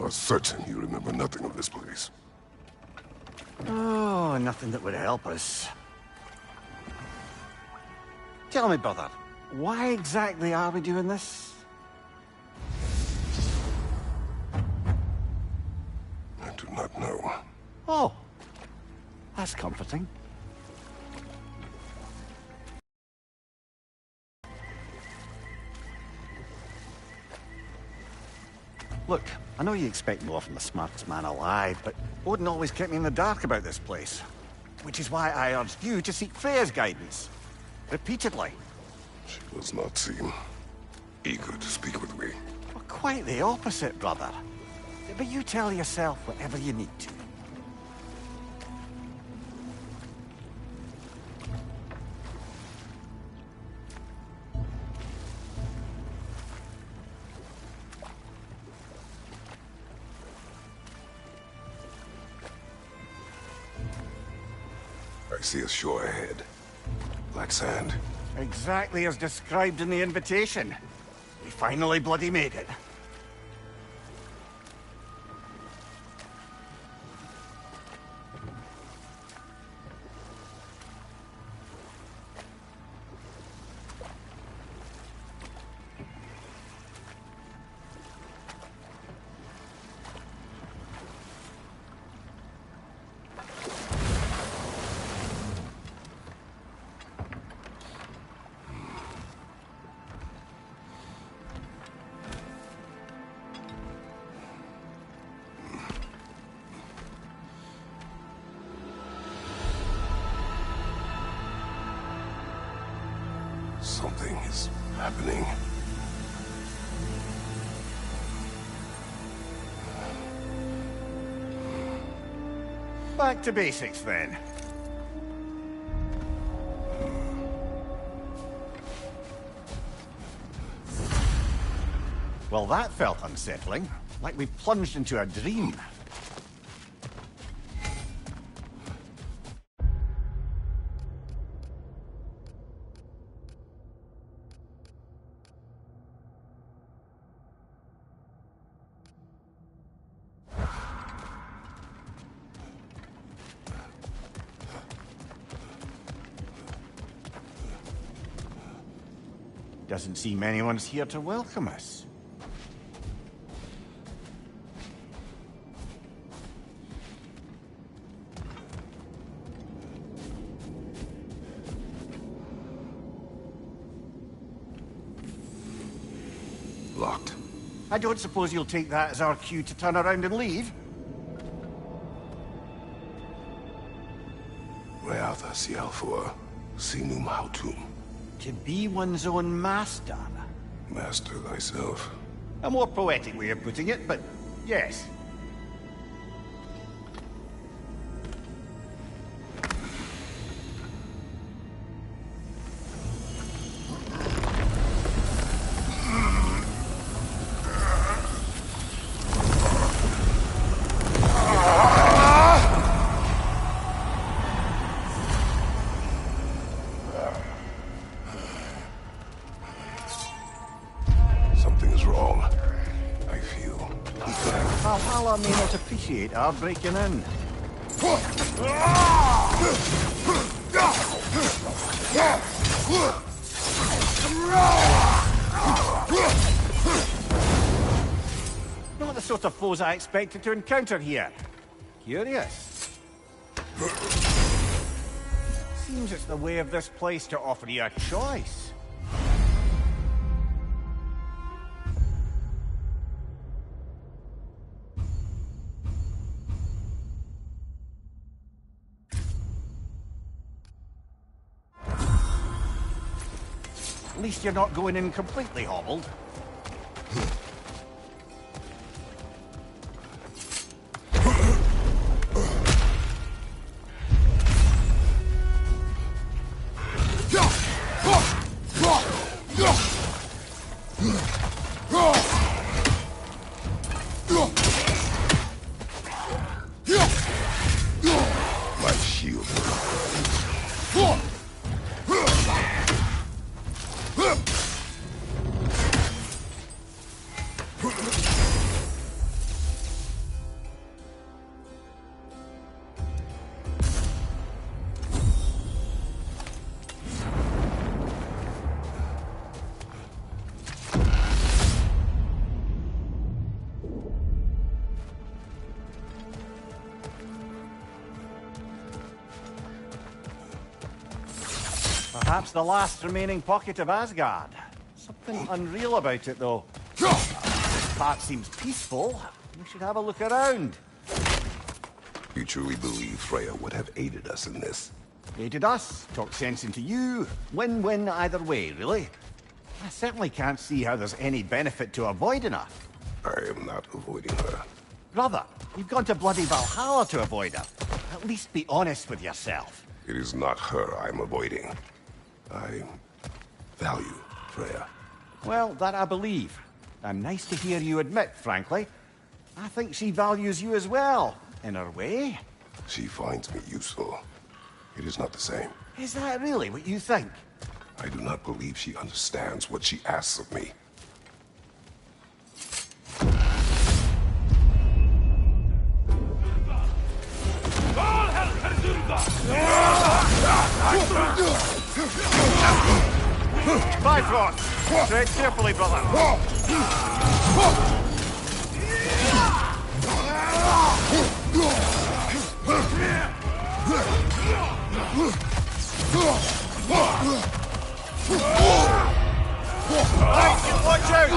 are certain you remember nothing of this place. Oh, nothing that would help us. Tell me, brother, why exactly are we doing this? I do not know. Oh, that's comforting. Look, I know you expect more from the smartest man alive, but Odin always kept me in the dark about this place. Which is why I urged you to seek Freya's guidance. Repeatedly. She does not seem eager to speak with me. Well, quite the opposite, brother. But you tell yourself whatever you need to. I see a shore ahead. Black sand. Exactly as described in the invitation. We finally bloody made it. Something is happening. Back to basics, then. Well, that felt unsettling. Like we plunged into a dream. Doesn't seem anyone's here to welcome us. Locked. I don't suppose you'll take that as our cue to turn around and leave? Reatha Sialfor, Sinum Hautum. To be one's own master. Master thyself. A more poetic way of putting it, but yes. Something is wrong. I feel. Valhalla may not appreciate our breaking in. Not the sort of foes I expected to encounter here. Curious. Seems it's the way of this place to offer you a choice. At least you're not going in completely hobbled. My shield. Perhaps the last remaining pocket of Asgard. Something unreal about it, though. This part seems peaceful. We should have a look around. You truly believe Freya would have aided us in this? Aided us, talked sense into you. Win-win either way, really. I certainly can't see how there's any benefit to avoiding her. I am not avoiding her. Brother, you've gone to bloody Valhalla to avoid her. At least be honest with yourself. It is not her I'm avoiding. I value Freya. Well, that I believe. And nice to hear you admit, frankly. I think she values you as well, in her way. She finds me useful. It is not the same. Is that really what you think? I do not believe she understands what she asks of me. Bifrost! Tread carefully, brother. Watch out!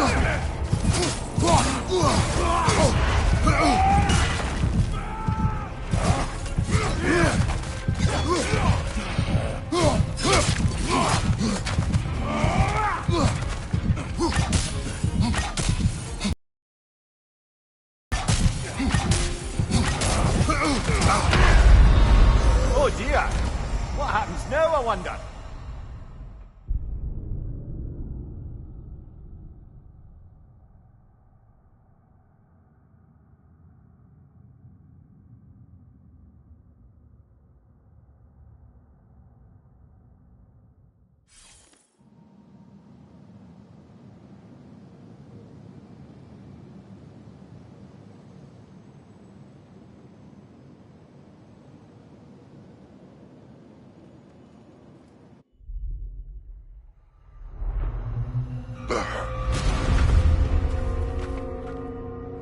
Oh dear! What happens now, I wonder?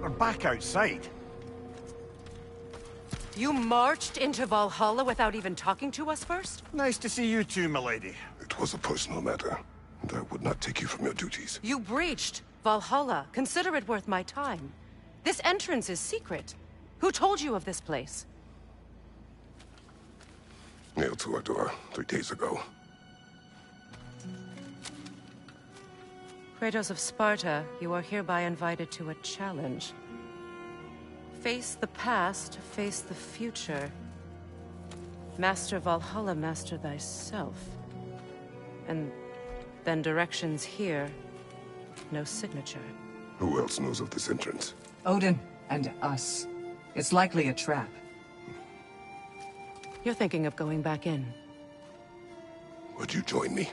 We're back outside. You marched into Valhalla without even talking to us first? Nice to see you too, milady. It was a personal matter, and I would not take you from your duties. You breached Valhalla. Consider it worth my time. This entrance is secret. Who told you of this place? Nailed to our door 3 days ago. Kratos of Sparta, you are hereby invited to a challenge. Face the past, face the future. Master Valhalla, master thyself. And then directions here, no signature. Who else knows of this entrance? Odin and us. It's likely a trap. You're thinking of going back in. Would you join me?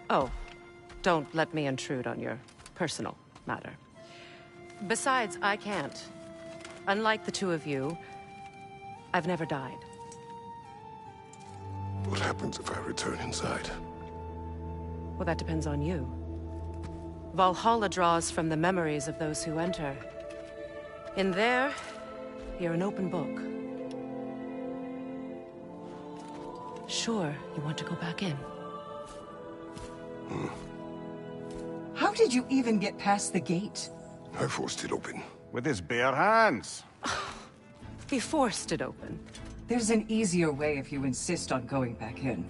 Oh, don't let me intrude on your personal matter. Besides, I can't. Unlike the two of you, I've never died. What happens if I return inside? Well, that depends on you. Valhalla draws from the memories of those who enter. In there, you're an open book. Sure, you want to go back in. How did you even get past the gate? I forced it open. With his bare hands. He forced it open. There's an easier way if you insist on going back in.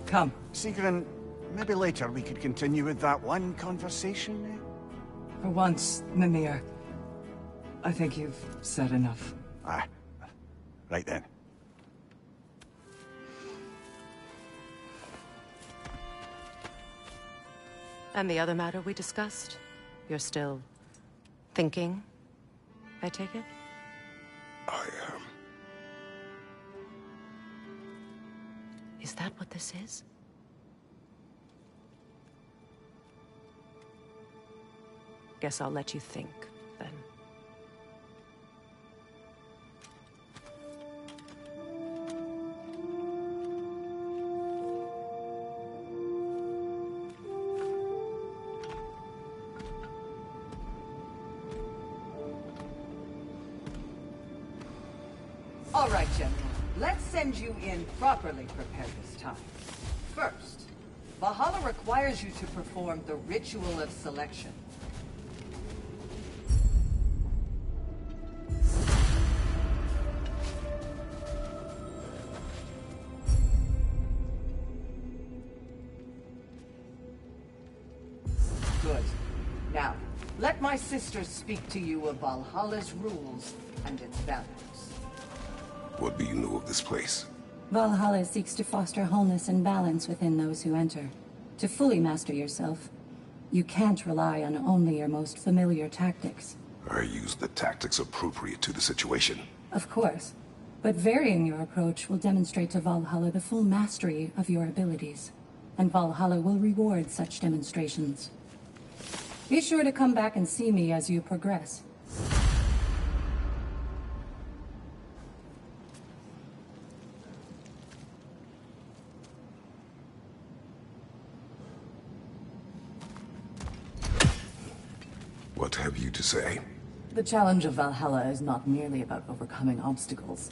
Come. Sigrun, maybe later we could continue with that one conversation, eh? For once, Mimir, I think you've said enough. Aye. Right then. And the other matter we discussed? You're still thinking, I take it? I am. Is that what this is? Guess I'll let you think, then. All right, General. Let's send you in properly prepared this time. First, Valhalla requires you to perform the ritual of selection. Good. Now, let my sister speak to you of Valhalla's rules and its values. What do you know of this place? Valhalla seeks to foster wholeness and balance within those who enter. To fully master yourself, you can't rely on only your most familiar tactics. I use the tactics appropriate to the situation. Of course, but varying your approach will demonstrate to Valhalla the full mastery of your abilities, and Valhalla will reward such demonstrations. Be sure to come back and see me as you progress. What have you to say? The challenge of Valhalla is not merely about overcoming obstacles.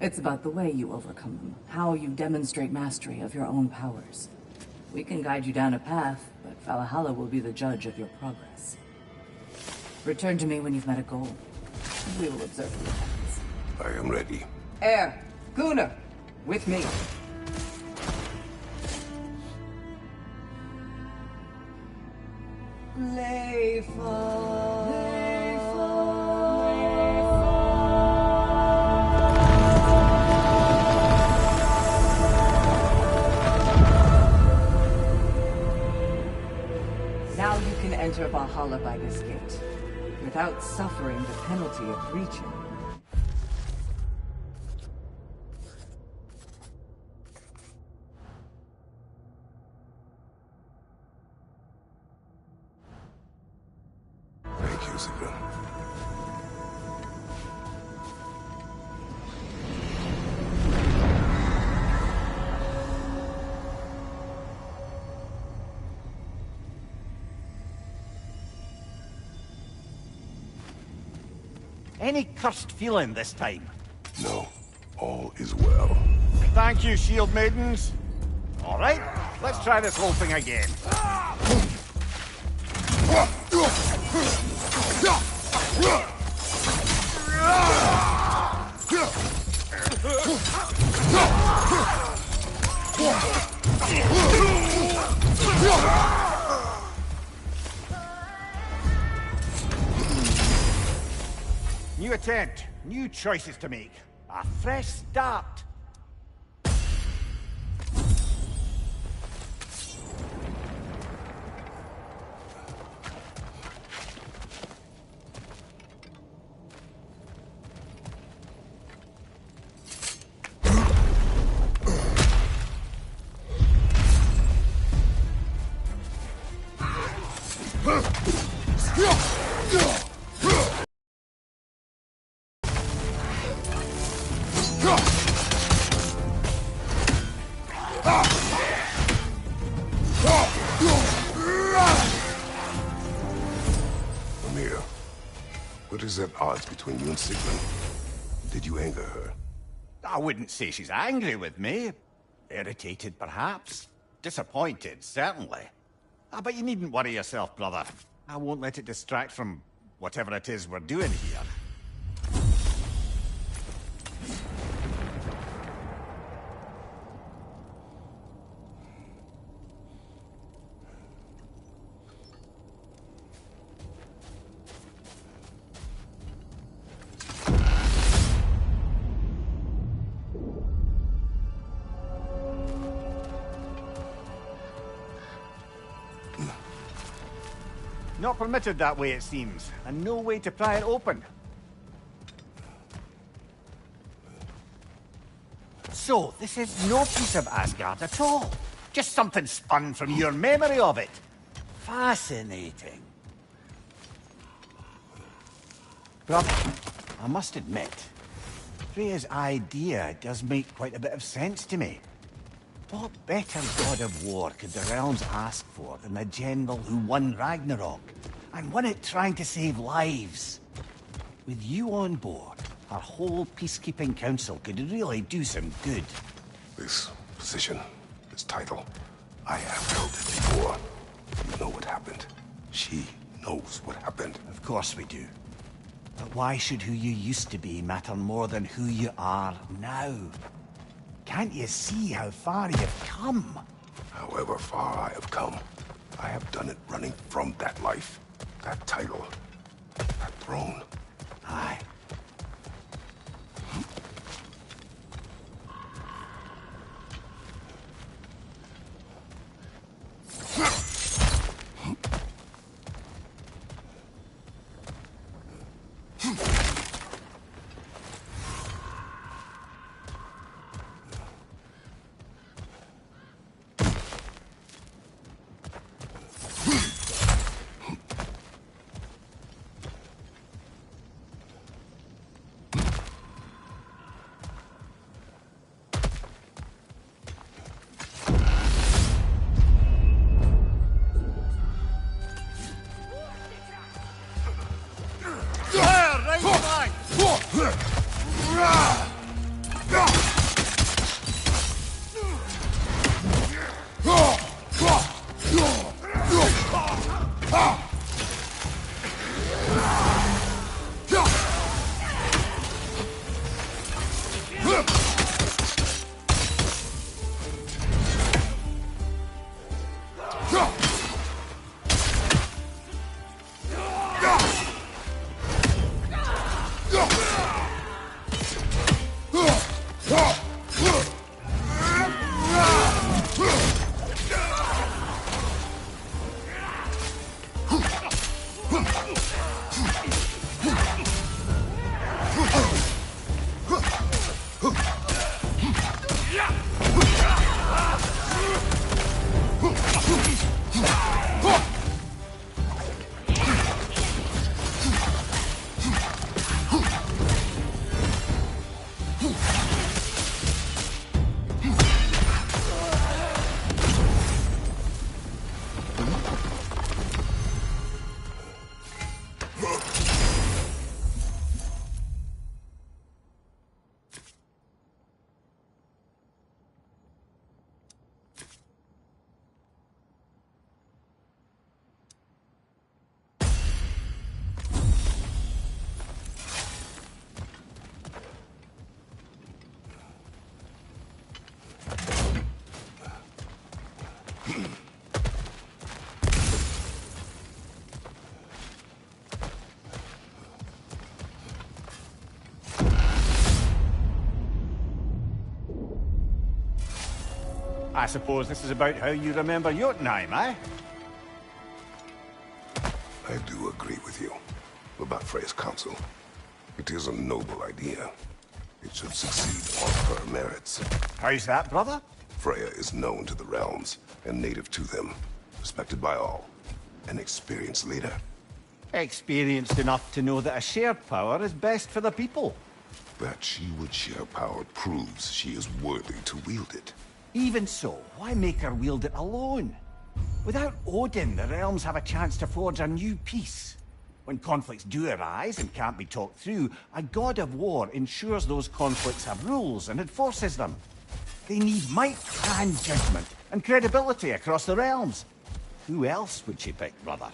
It's about the way you overcome them, how you demonstrate mastery of your own powers. We can guide you down a path, but Valhalla will be the judge of your progress. Return to me when you've met a goal. We will observe the effects. I am ready. Air, Gunnar, with me. Now you can enter Valhalla by this gate, without suffering the penalty of breaching. Thank you, Sigrun. Any cursed feeling this time? No, all is well. Thank you, shield maidens. All right, let's try this whole thing again. New attempt, new choices to make. A fresh start. Amir, what is at odds between you and Sigrun? Did you anger her? I wouldn't say she's angry with me. Irritated, perhaps. Disappointed, certainly. But you needn't worry yourself, brother. I won't let it distract from whatever it is we're doing here. Not permitted that way, it seems, and no way to pry it open. So, this is no piece of Asgard at all. Just something spun from your memory of it. Fascinating. Brother, I must admit, Freya's idea does make quite a bit of sense to me. What better god of war could the realms ask for than the general who won Ragnarok, and won it trying to save lives? With you on board, our whole peacekeeping council could really do some good. This position, this title, I have held it before. You know what happened. She knows what happened. Of course we do. But why should who you used to be matter more than who you are now? Can't you see how far you've come? However far I have come, I have done it running from that life, that title, that throne. Aye. I suppose this is about how you remember Jotunheim, eh? I do agree with you about Freya's council. It is a noble idea. It should succeed on her merits. How's that, brother? Freya is known to the realms and native to them, respected by all. An experienced leader. Experienced enough to know that a shared power is best for the people. That she would share power proves she is worthy to wield it. Even so, why make her wield it alone? Without Odin, the realms have a chance to forge a new peace. When conflicts do arise and can't be talked through, a god of war ensures those conflicts have rules and enforces them. They need might and judgment and credibility across the realms. Who else would she pick, brother?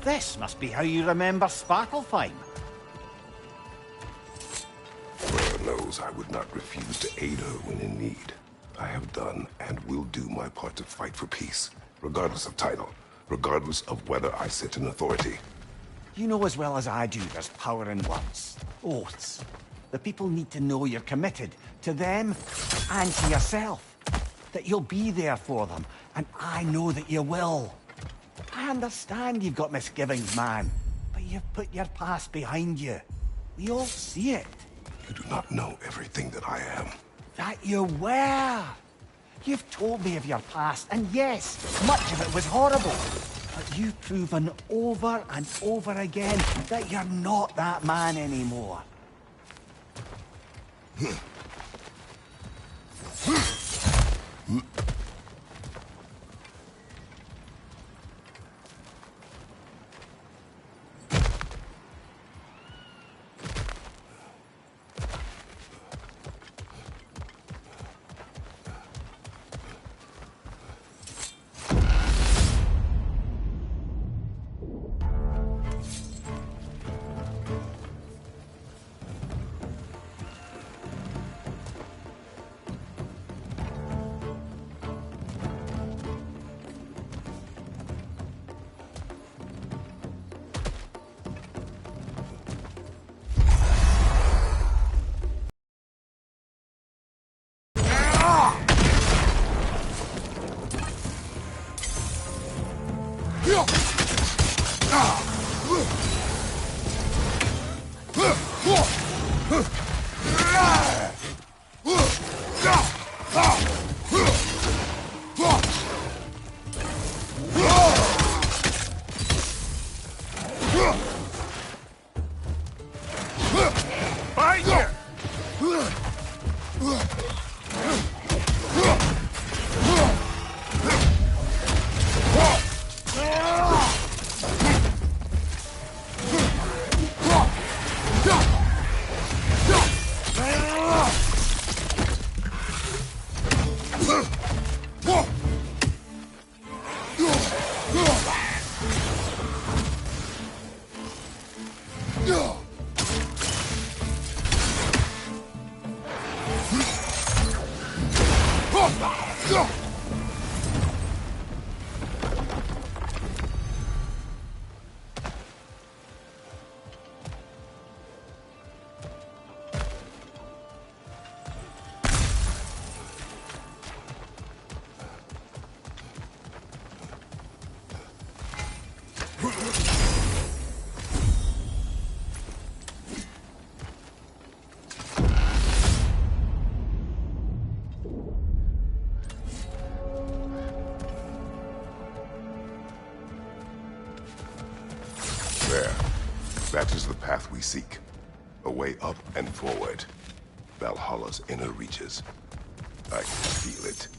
This must be how you remember Svartalfheim. Freya knows I would not refuse to aid her when in need. I have done and will do my part to fight for peace, regardless of title. regardless of whether I sit in authority. You know as well as I do there's power in words. Oaths. The people need to know you're committed. To them, and to yourself. That you'll be there for them. And I know that you will. I understand you've got misgivings, man. But you've put your past behind you. We all see it. You do not know everything that I am. That you were. You've told me of your past, and yes, much of it was horrible. But you've proven over and over again that you're not that man anymore. That is the path we seek. A way up and forward. Valhalla's inner reaches. I can feel it.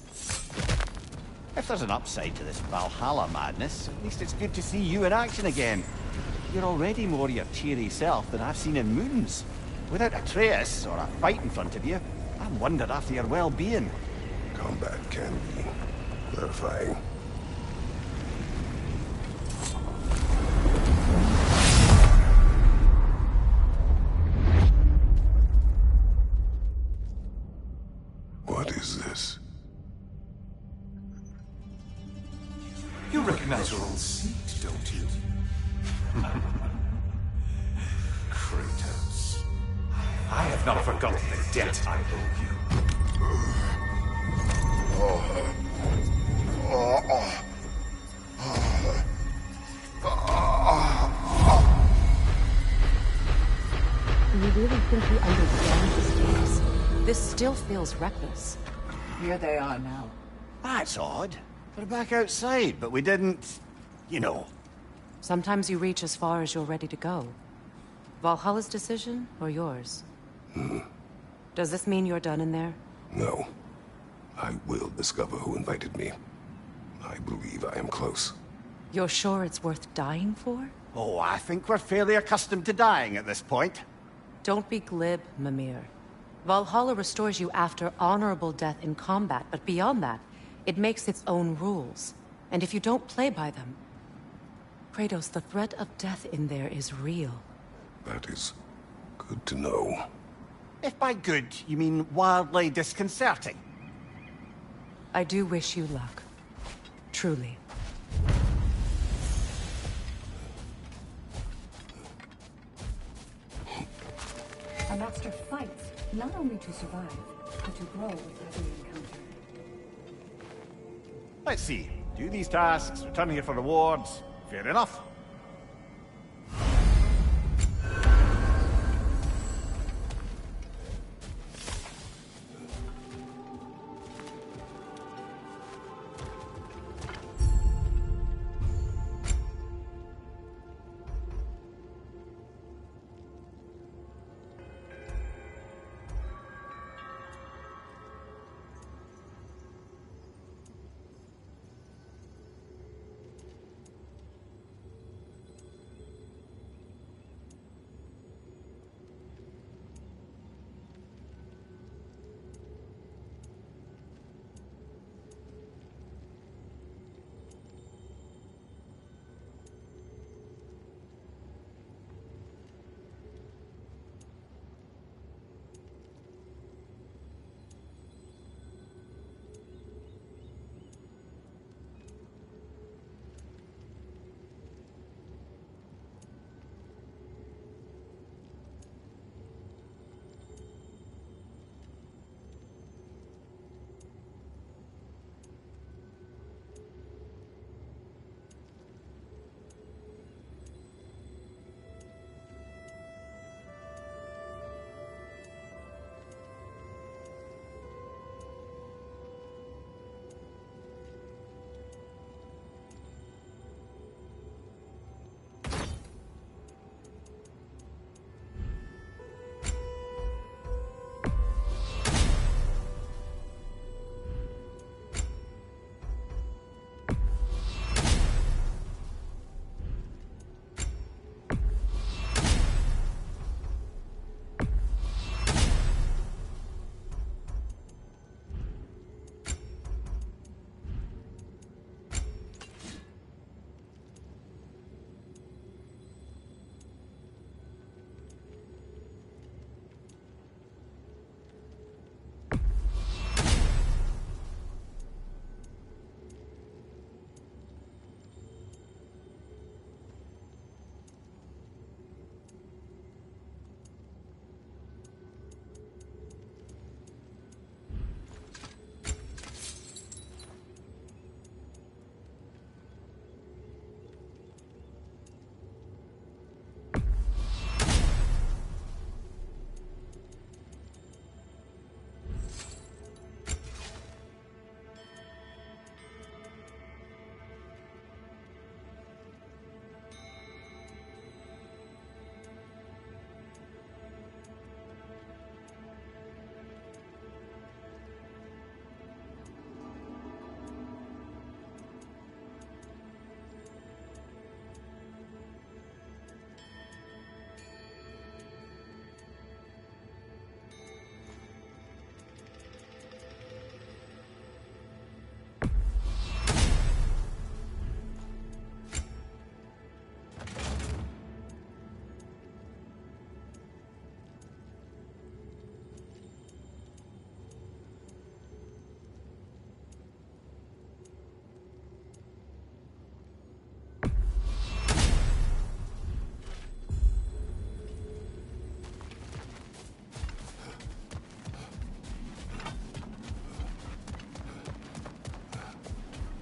If there's an upside to this Valhalla madness, at least it's good to see you in action again. You're already more your cheery self than I've seen in moons. Without Atreus, or a fight in front of you, I'm wondered after your well-being. Combat can be clarifying. What is this? You recognize your old seat, don't you? Kratos. I have not forgotten the debt I owe you. Do you really think you understand this case? This still feels reckless. Here they are now. That's odd. We're back outside, but we didn't... you know. Sometimes you reach as far as you're ready to go. Valhalla's decision, or yours? Does this mean you're done in there? No. I will discover who invited me. I believe I am close. You're sure it's worth dying for? Oh, I think we're fairly accustomed to dying at this point. Don't be glib, Mimir. Valhalla restores you after honorable death in combat, but beyond that, it makes its own rules. And if you don't play by them... Kratos, the threat of death in there is real. That is good to know. If by good, you mean wildly disconcerting. I do wish you luck. Truly. master fights, not only to survive, but to grow with every encounter. Let's see. Do these tasks, return here for rewards. Fair enough.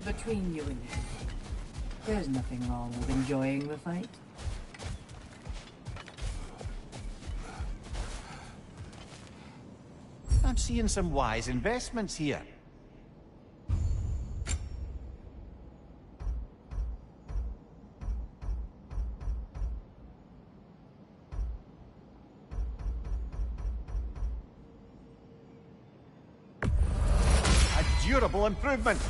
Between you and me, there's nothing wrong with enjoying the fight. I'm seeing some wise investments here. A durable improvement.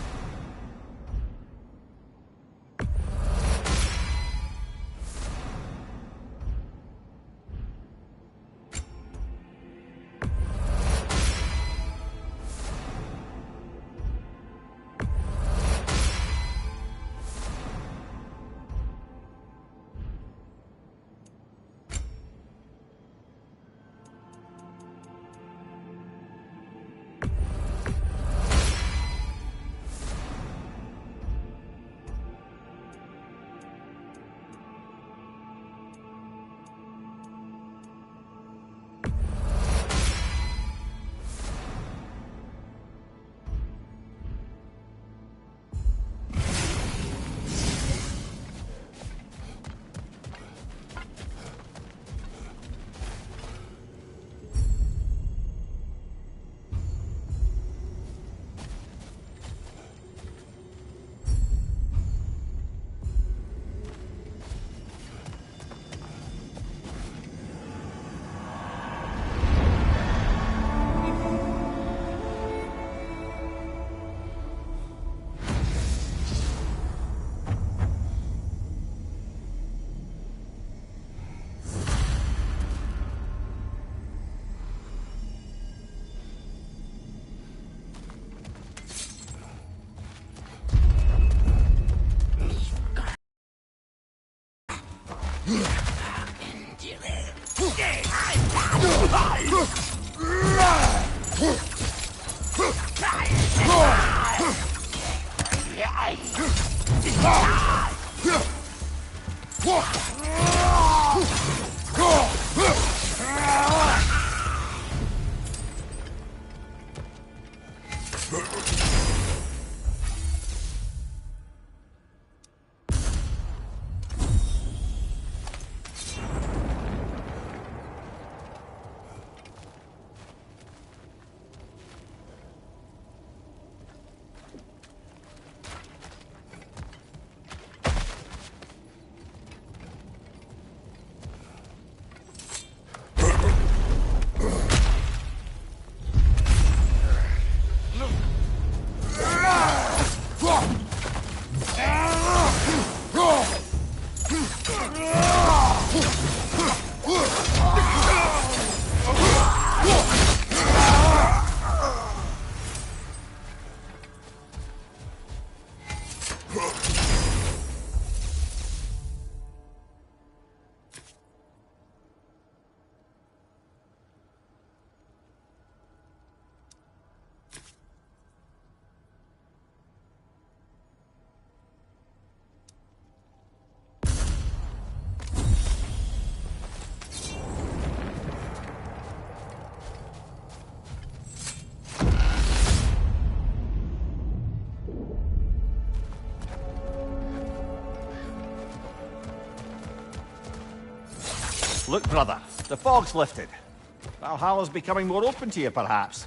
Look, brother, the fog's lifted. Valhalla's becoming more open to you, perhaps.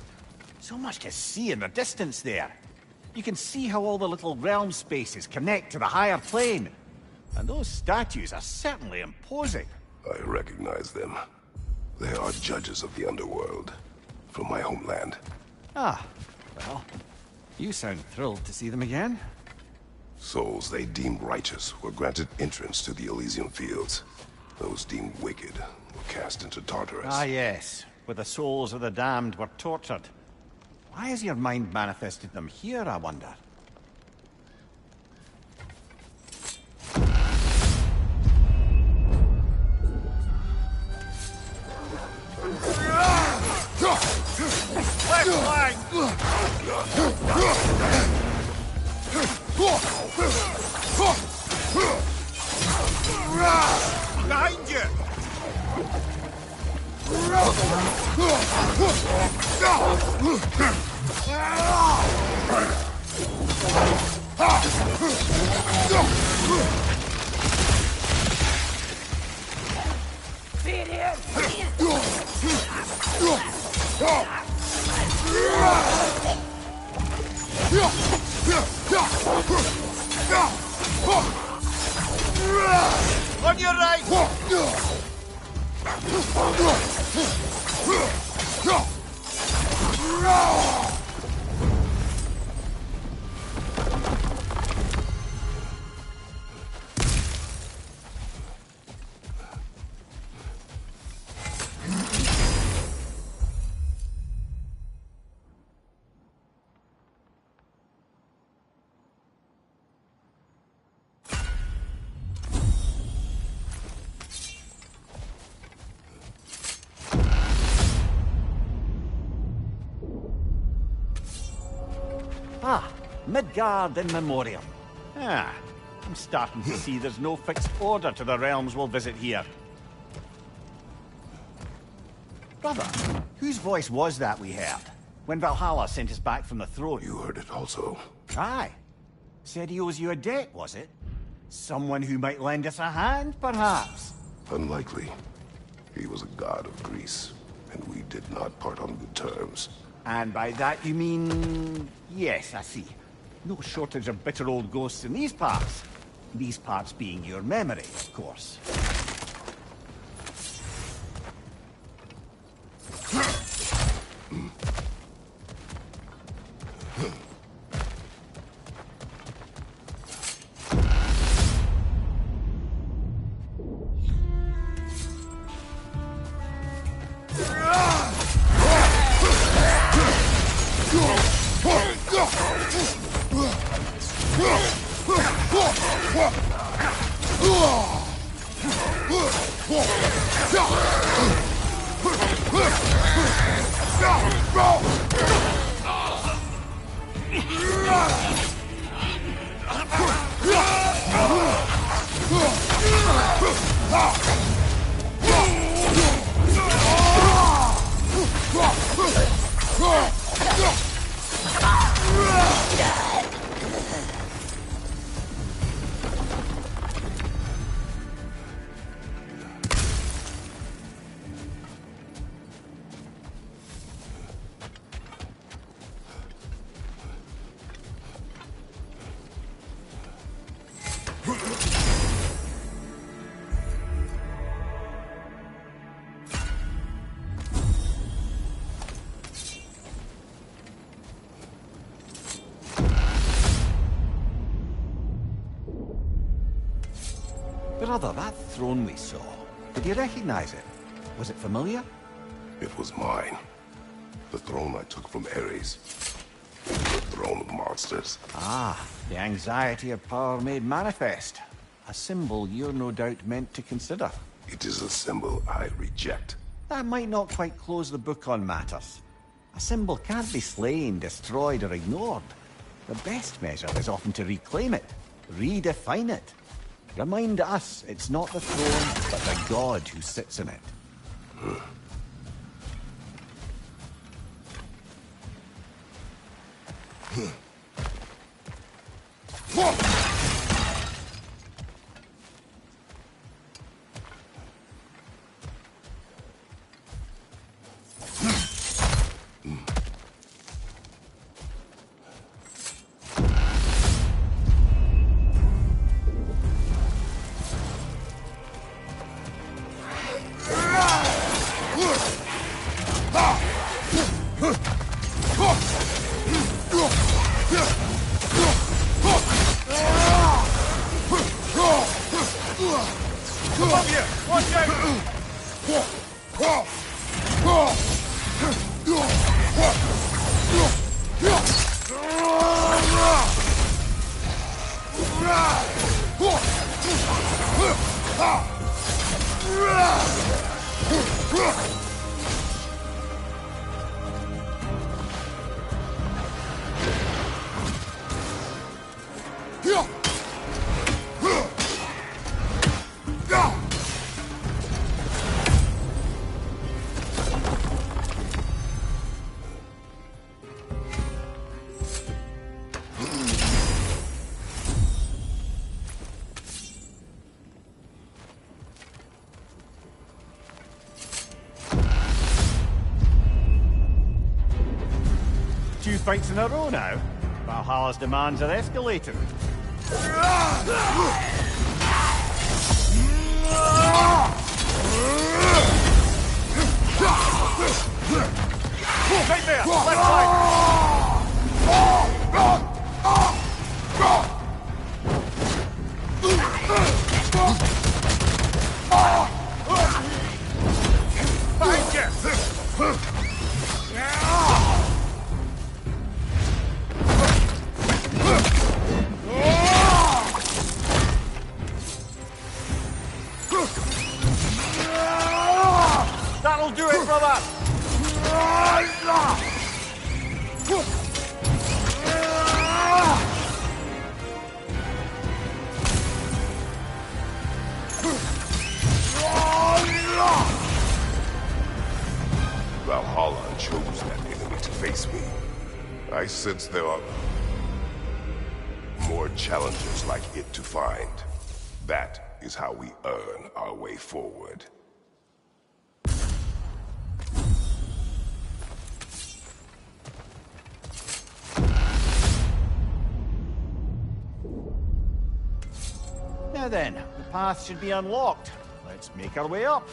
So much to see in the distance there. You can see how all the little realm spaces connect to the higher plane. And those statues are certainly imposing. I recognize them. They are judges of the underworld, from my homeland. Ah, well, you sound thrilled to see them again. Souls they deemed righteous were granted entrance to the Elysian fields. Those deemed wicked were cast into Tartarus. Ah, yes, where the souls of the damned were tortured. Why has your mind manifested them here, I wonder? Behind you! On your right! Ah, Midgard in Memoriam. Ah, I'm starting to see there's no fixed order to the realms we'll visit here. Brother, whose voice was that we heard when Valhalla sent us back from the throne? You heard it also. Aye. Said he owes you a debt, was it? Someone who might lend us a hand, perhaps? Unlikely. He was a god of Greece, and we did not part on good terms. And by that you mean... Yes, I see. No shortage of bitter old ghosts in these parts. These parts being your memory, of course. Brother, that throne we saw, did you recognize it? Was it familiar? It was mine. The throne I took from Ares. The throne of monsters. Ah, the anxiety of power made manifest. A symbol you're no doubt meant to consider. It is a symbol I reject. That might not quite close the book on matters. A symbol can't be slain, destroyed, or ignored. The best measure is often to reclaim it, redefine it. Remind us it's not the throne, but the god who sits in it. Two fights in a row now. Valhalla's demands are escalating. Right there! Left side! Behind you! That'll do it, brother! Valhalla chose that enemy to face me. I sense there are more challengers like it to find. That is how we earn our way forward. Now then, the path should be unlocked. Let's make our way up.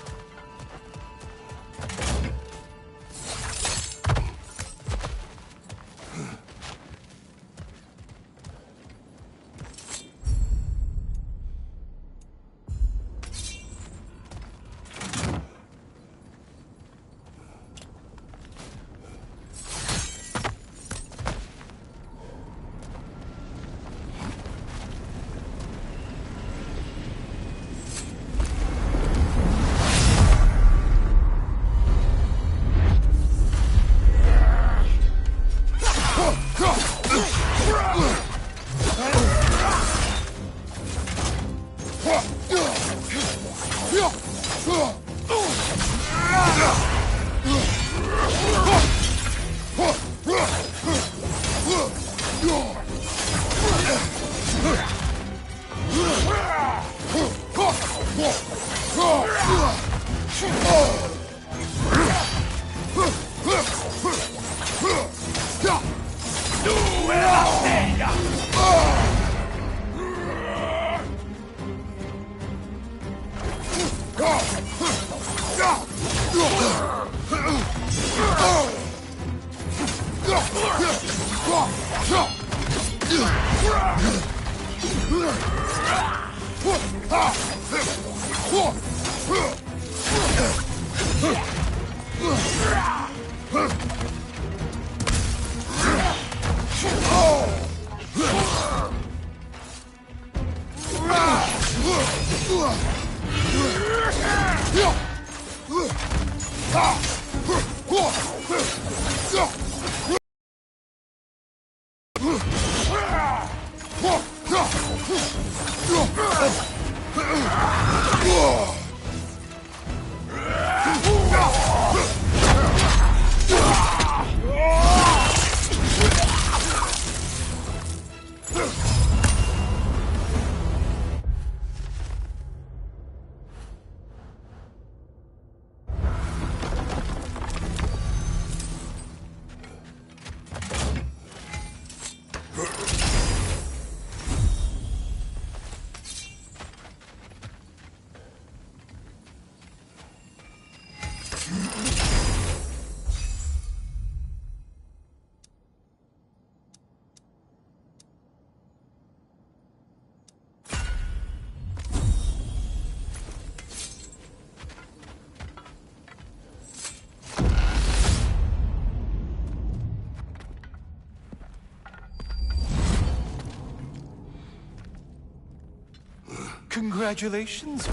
Congratulations.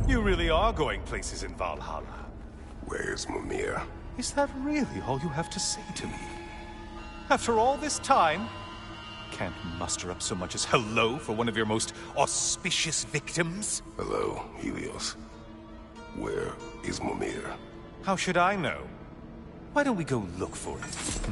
You really are going places in Valhalla. Where's Mimir? Is that really all you have to say to me? After all this time, can't muster up so much as hello for one of your most auspicious victims? Hello, Helios. Where is Mimir? How should I know? Why don't we go look for it?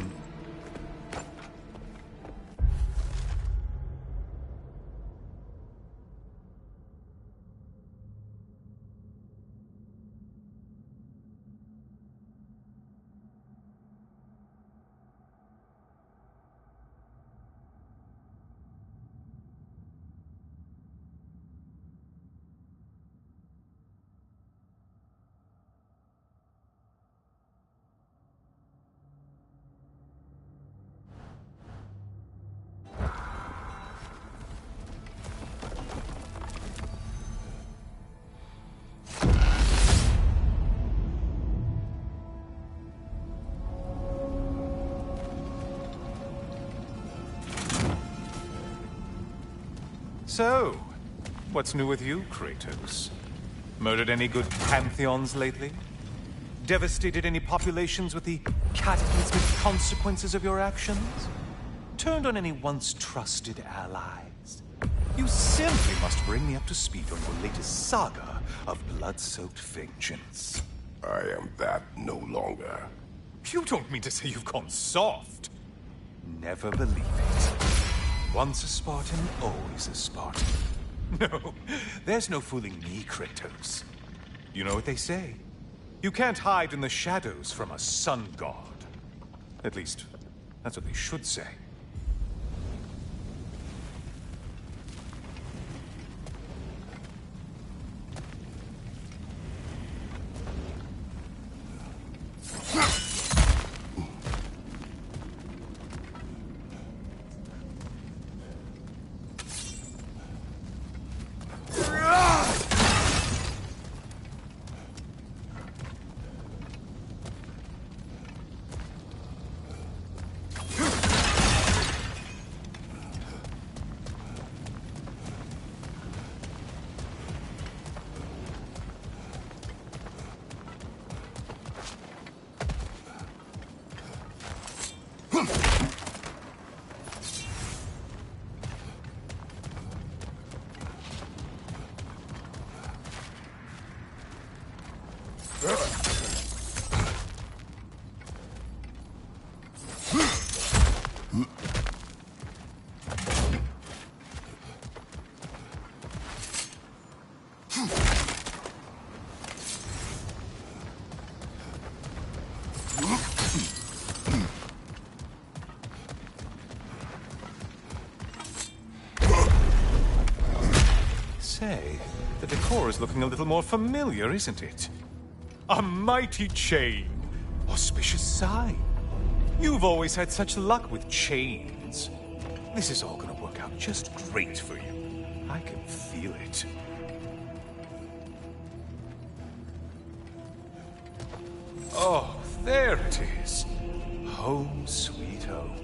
So, what's new with you, Kratos? Murdered any good pantheons lately? Devastated any populations with the cataclysmic consequences of your actions? Turned on any once trusted allies? You simply must bring me up to speed on your latest saga of blood-soaked vengeance. I am that no longer. You don't mean to say you've gone soft? Never believe it. Once a Spartan, always a Spartan. No, there's no fooling me, Kratos. You know what they say? You can't hide in the shadows from a sun god. At least, that's what they should say. Say, the decor is looking a little more familiar, isn't it? A mighty chain. Auspicious sign. You've always had such luck with chains. This is all gonna work out just great for you. I can feel it. Oh, there it is. Home sweet home.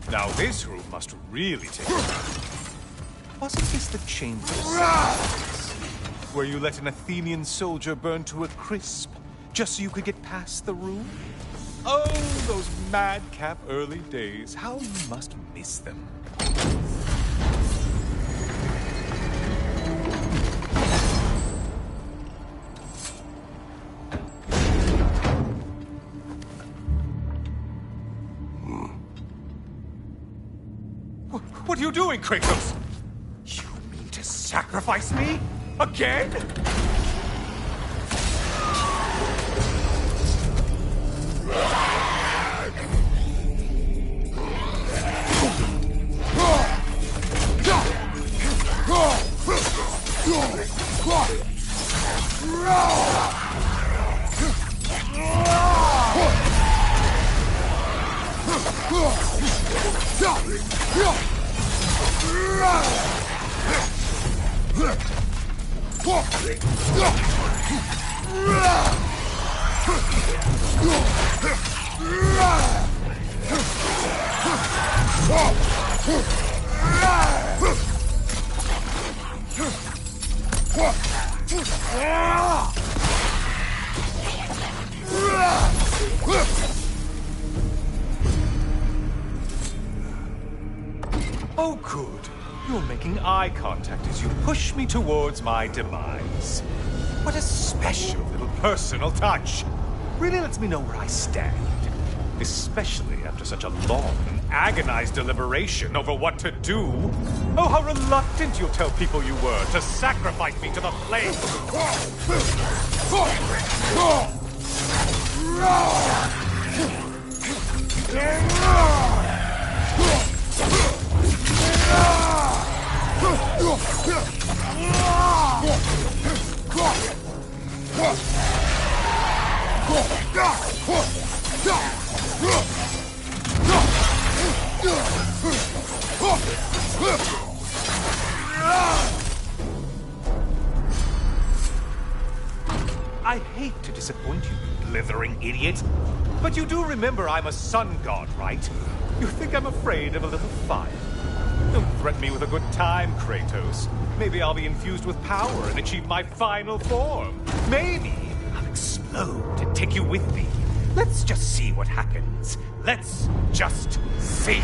Now this room must really take a Wasn't this the chamber where you let an Athenian soldier burn to a crisp just so you could get past the room? Oh, those madcap early days. How you must miss them. What are you doing, Kratos? You mean to sacrifice me? Again? Oh, good. You're making eye contact as you push me towards my demise. What a special little personal touch. Really lets me know where I stand. Especially after such a long and agonized deliberation over what to do. Oh, how reluctant you'll tell people you were to sacrifice me to the flames. I hate to disappoint you, blithering idiot. But you do remember I'm a sun god, right? You think I'm afraid of a little fire? Don't threaten me with a good time, Kratos. Maybe I'll be infused with power and achieve my final form. Maybe I'll explode and take you with me. Let's just see what happens. Let's just see.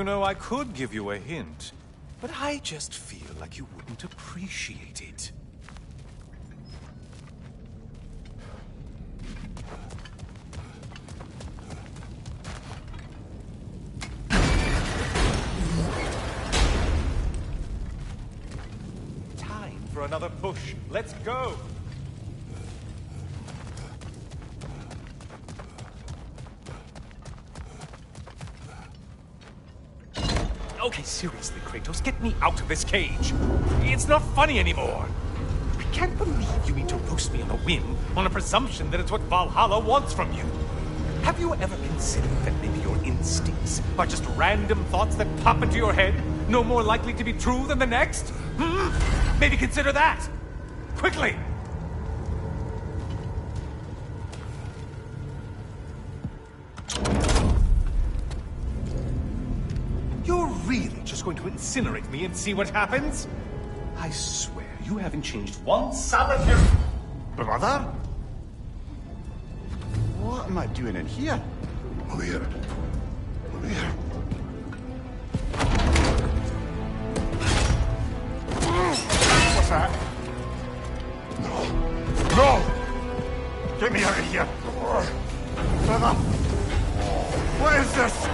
You know, I could give you a hint, but I just feel like you wouldn't appreciate it. Time for another push. Let's go! Okay, seriously, Kratos, get me out of this cage. It's not funny anymore. I can't believe you mean to roast me on a whim, on a presumption that it's what Valhalla wants from you. Have you ever considered that maybe your instincts are just random thoughts that pop into your head, no more likely to be true than the next? Hmm? Maybe consider that. Quickly! You're really just going to incinerate me and see what happens? I swear, you haven't changed one solitary... Brother? What am I doing in here? Over here. Over here. What's that? No! No! Get me out of here! Brother! What is this?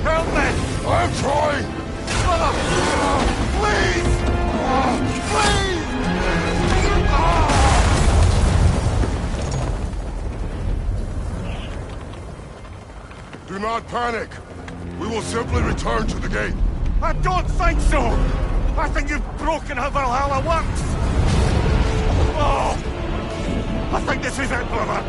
Help me! I'm trying! Brother! Please! Please! Do not panic. We will simply return to the gate. I don't think so! I think you've broken how Valhalla works! Oh! I think this is it, brother!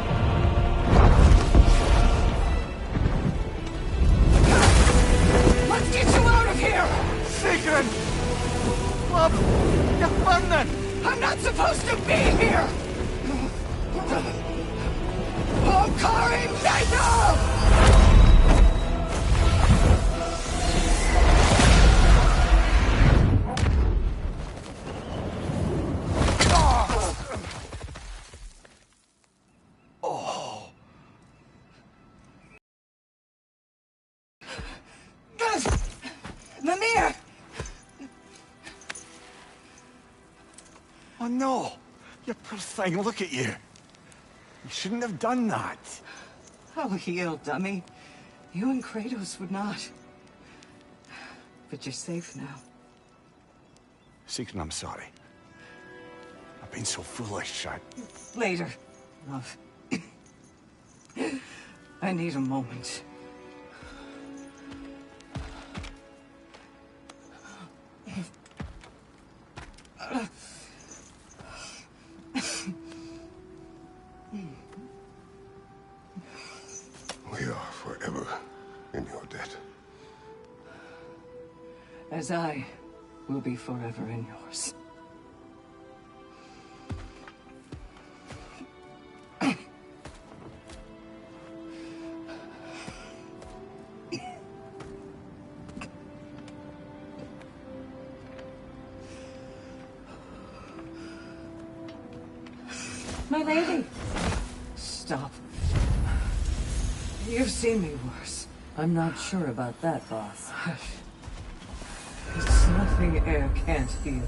Let's get you out of here! Sigrun! Love! You're burning! I'm not supposed to be here! Okari Naito! Mimir! Oh no! You poor thing, look at you! You shouldn't have done that! Oh, heal, dummy. You and Kratos would not. But you're safe now. Sigrun, I'm sorry. I've been so foolish, Later, love. I need a moment. We are forever in your debt. As I will be forever in yours. My lady! Stop. You've seen me worse. I'm not sure about that, boss. It's nothing air can't heal.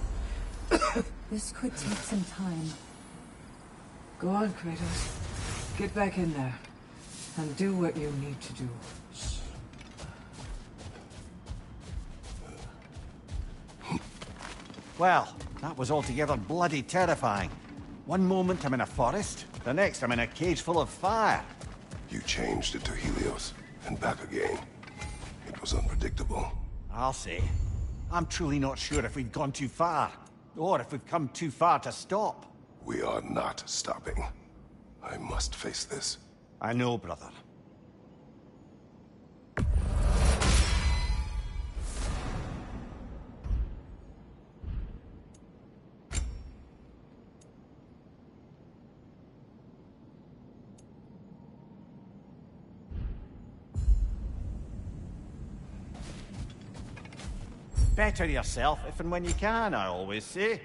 This could take some time. Go on, Kratos. Get back in there. And do what you need to do. Well, that was altogether bloody terrifying. One moment I'm in a forest, the next I'm in a cage full of fire. You changed it to Helios, and back again. It was unpredictable. I'll say. I'm truly not sure if we've gone too far, or if we've come too far to stop. We are not stopping. I must face this. I know, brother. Better yourself if and when you can, I always say.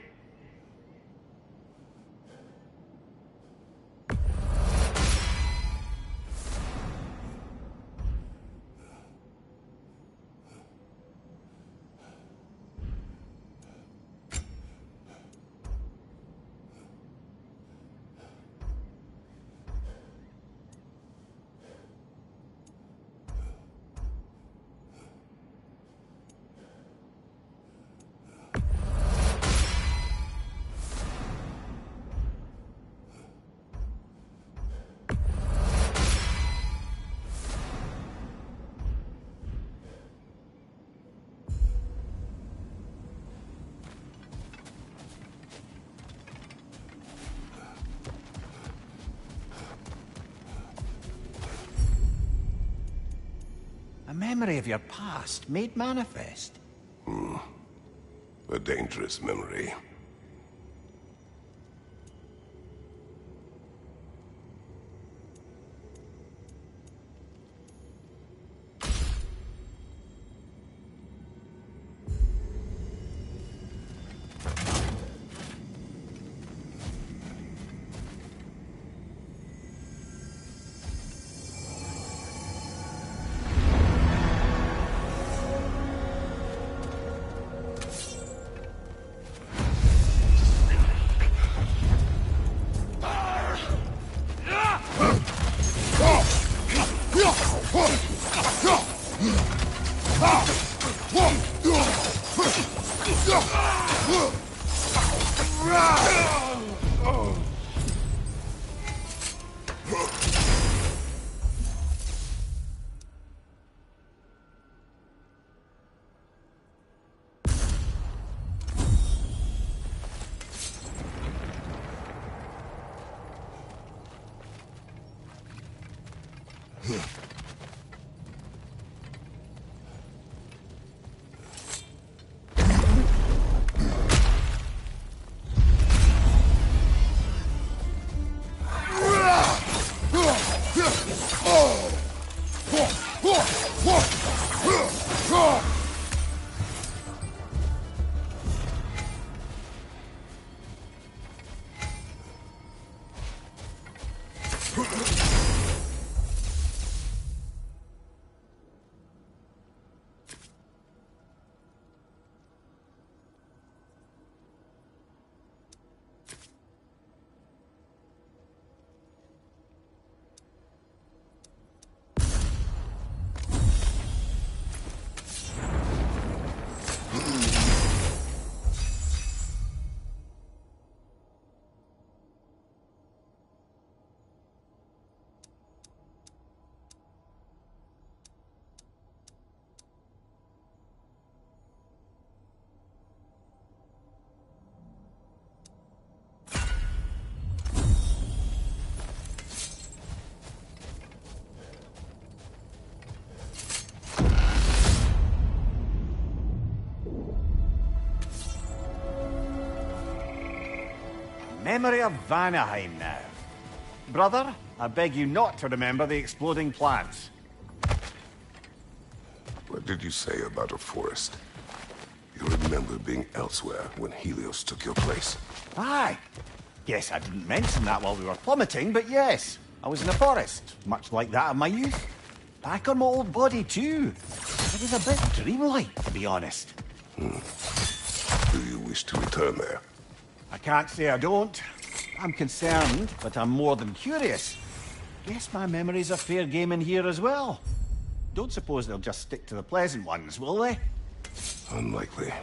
memory of your past made manifest. A dangerous memory. Memory of Vanaheim now. Brother, I beg you not to remember the exploding plants. What did you say about a forest? You remember being elsewhere when Helios took your place? Aye. Yes, I didn't mention that while we were plummeting, but yes. I was in a forest, much like that of my youth. Back on my old body, too. It was a bit dreamlike, to be honest. Do you wish to return there? I can't say I don't. I'm concerned, but I'm more than curious. Guess my memories are fair game in here as well. Don't suppose they'll just stick to the pleasant ones, will they? Unlikely.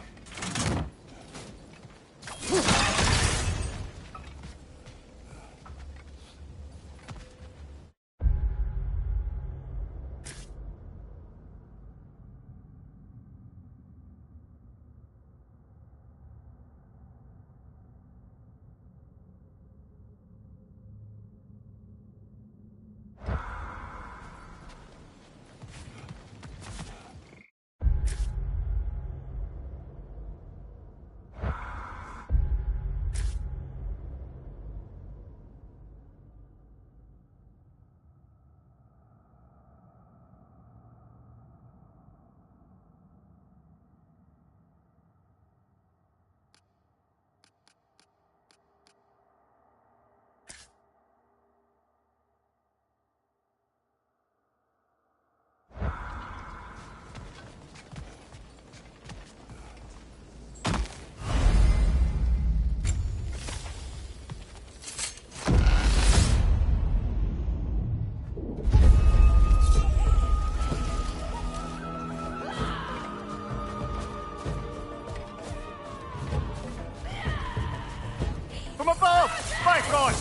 From above! Fight on!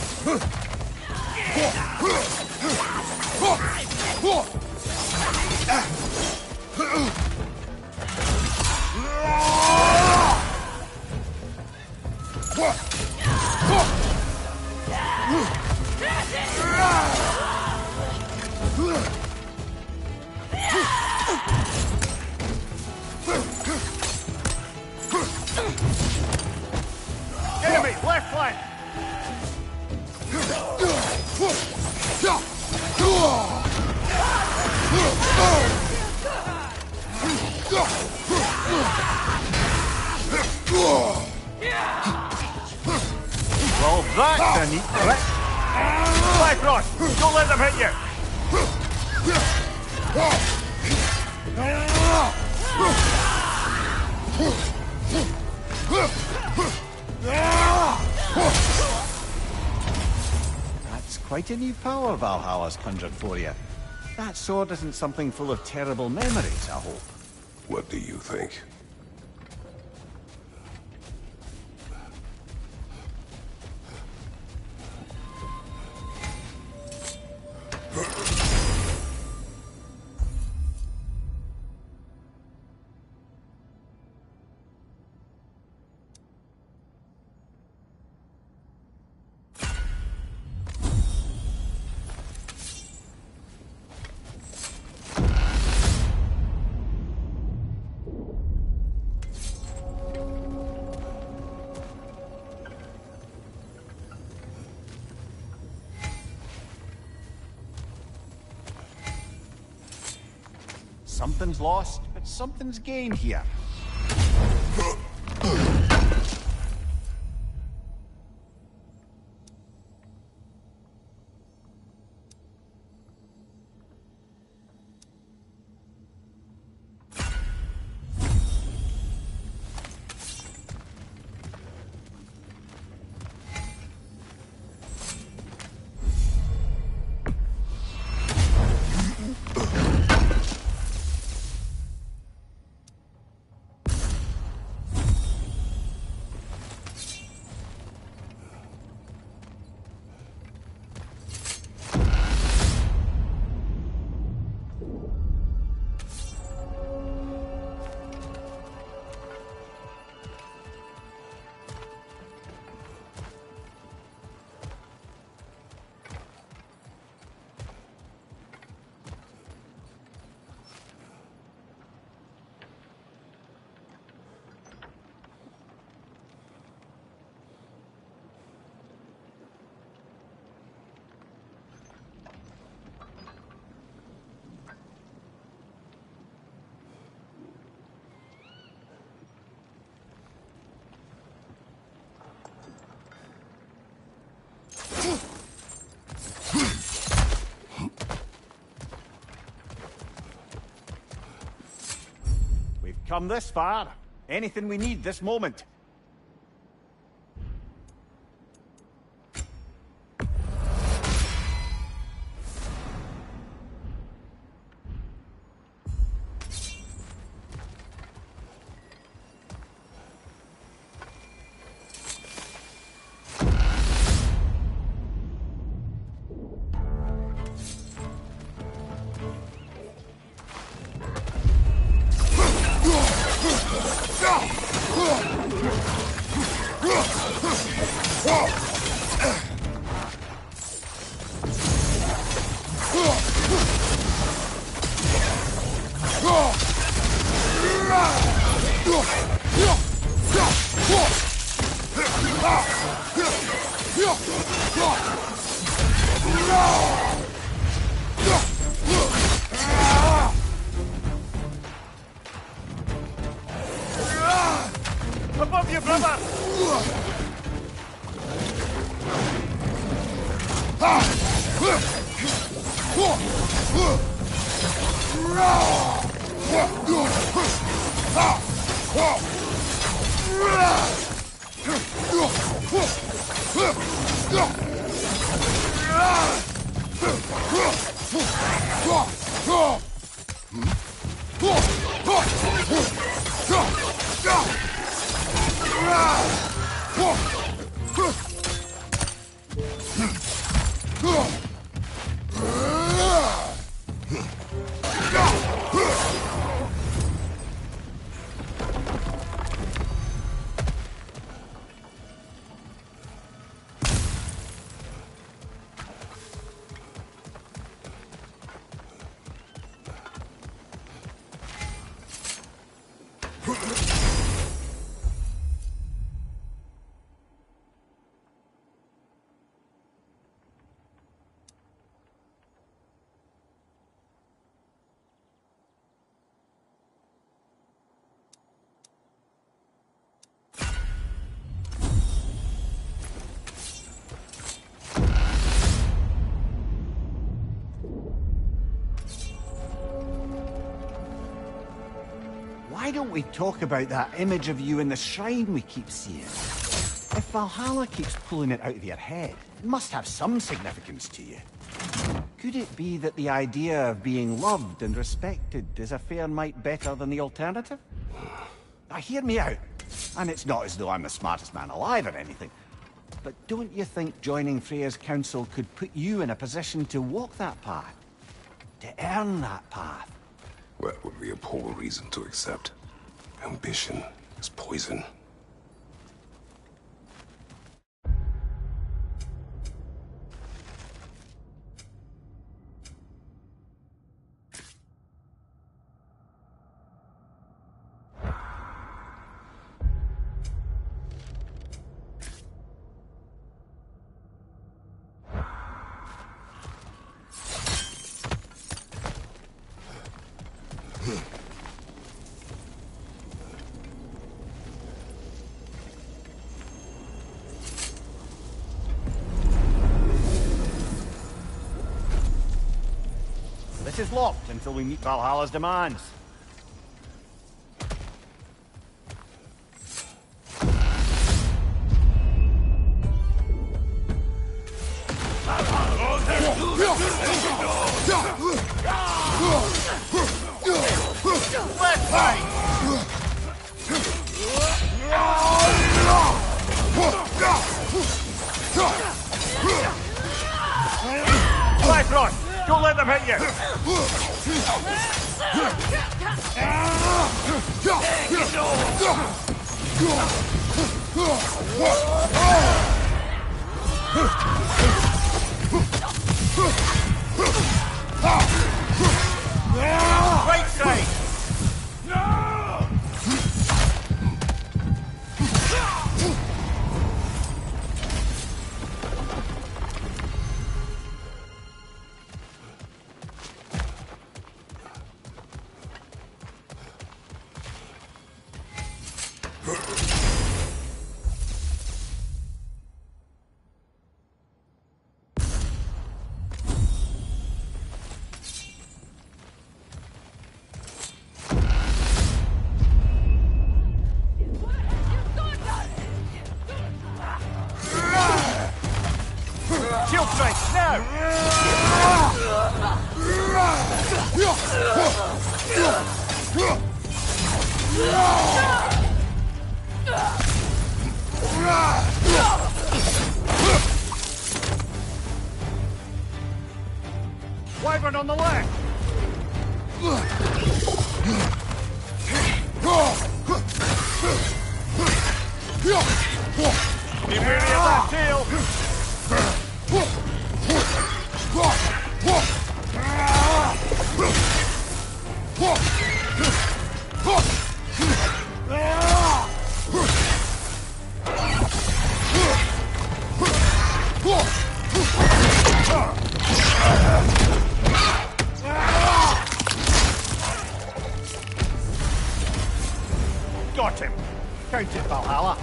way! Left flank! Well, that's a neat trick. Bifrost, don't let them hit you. That's quite a new power Valhalla's conjured for you. That sword isn't something full of terrible memories, I hope. What do you think? Something's lost, but something's gained here. Come this far. Anything we need this moment. Above you, brother! don't we talk about that image of you in the shrine we keep seeing? If Valhalla keeps pulling it out of your head, it must have some significance to you. Could it be that the idea of being loved and respected is a fair mite better than the alternative? Now, hear me out. And it's not as though I'm the smartest man alive or anything. But don't you think joining Freya's council could put you in a position to walk that path? To earn that path? That would be a poor reason to accept. Ambition is poison. This is locked until we meet Valhalla's demands. Let's fight! Bifrost! Don't let them hit you! Right side! Shield strike, now! Wyvern on the left! Be wary of that tail! Got him! Count it, Valhalla!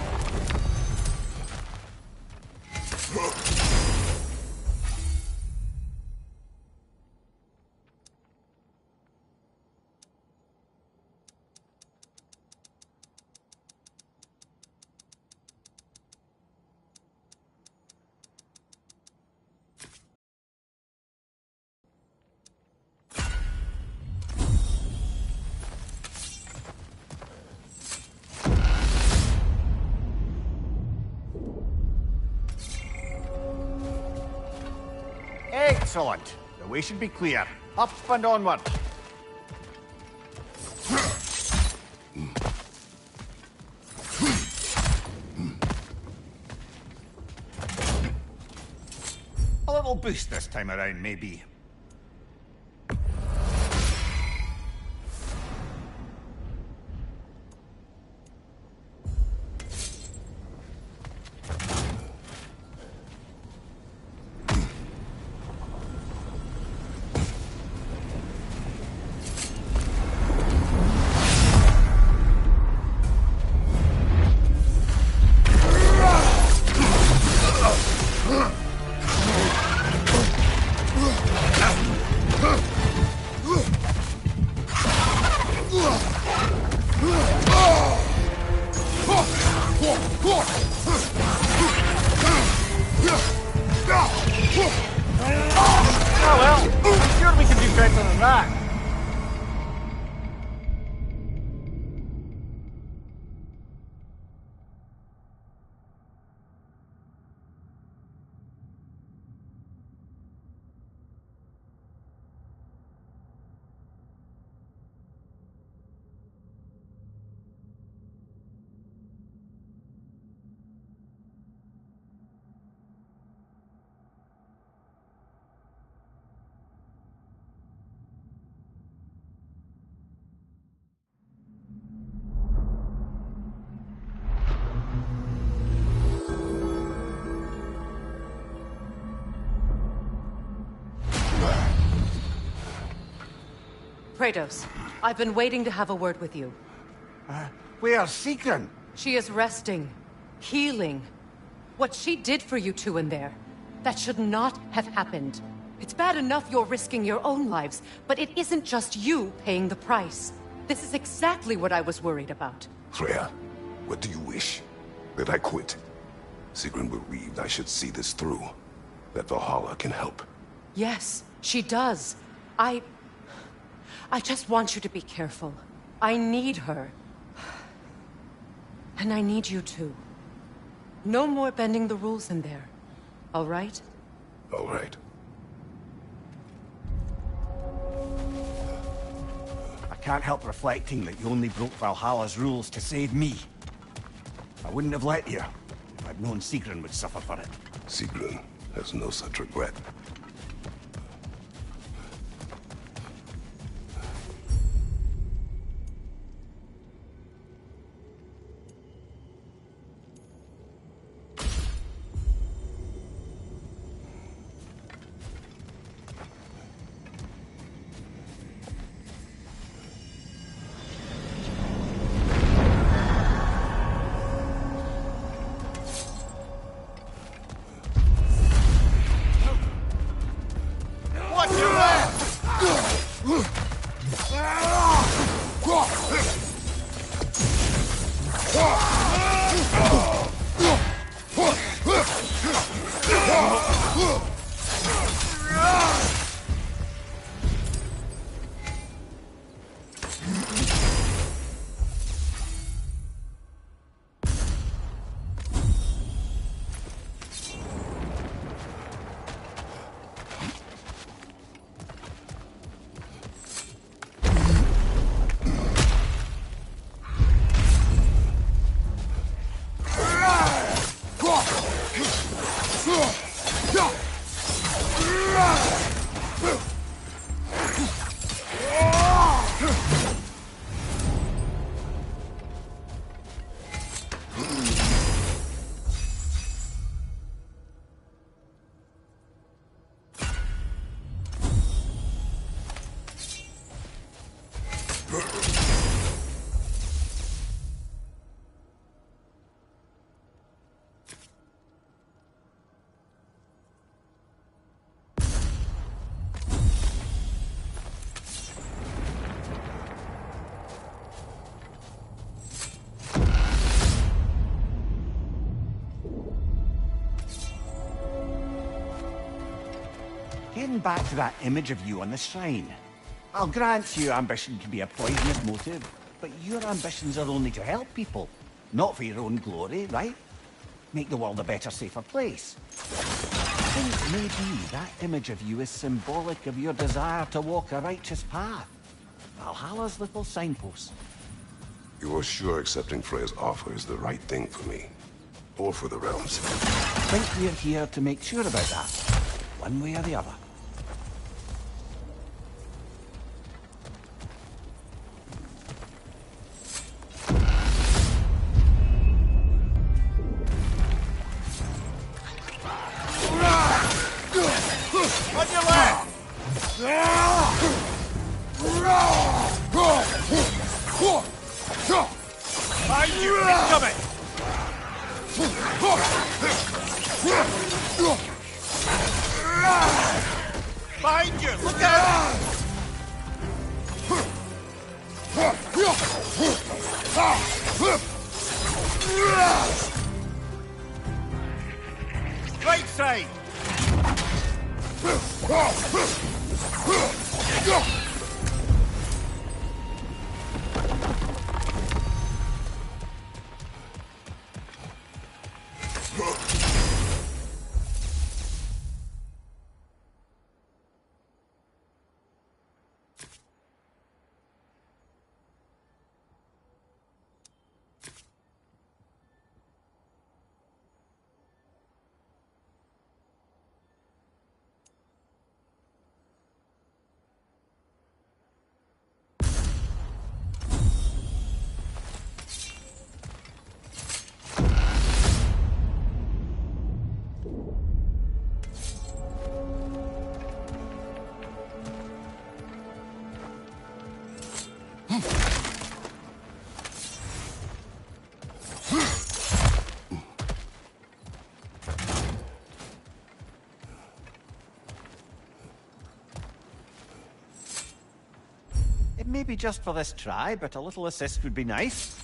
Excellent. The way should be clear. Up and onward. A little boost this time around, maybe. that? Kratos, I've been waiting to have a word with you. Where's Sigrun? She is resting, healing. What she did for you two in there, that should not have happened. It's bad enough you're risking your own lives, but it isn't just you paying the price. This is exactly what I was worried about. Freya, what do you wish? That I quit? Sigrun believed I should see this through. That Valhalla can help. Yes, she does. I just want you to be careful. I need her. And I need you too. No more bending the rules in there. All right? All right. I can't help reflecting that you only broke Valhalla's rules to save me. I wouldn't have let you if I'd known Sigrun would suffer for it. Sigrun has no such regret. Getting back to that image of you on the shrine. I'll grant you ambition can be a poisonous motive, but your ambitions are only to help people, not for your own glory, right? Make the world a better, safer place. I think maybe that image of you is symbolic of your desire to walk a righteous path. Valhalla's little signpost. You're sure accepting Freya's offer is the right thing for me? Or for the realms? I think we're here to make sure about that, one way or the other. On your left! Behind you! Incoming! Behind you! Look out! Right side! maybe just for this try, but a little assist would be nice.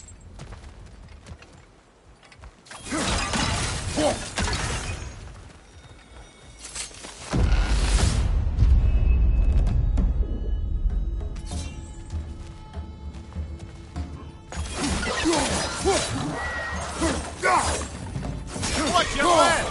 Watch your left!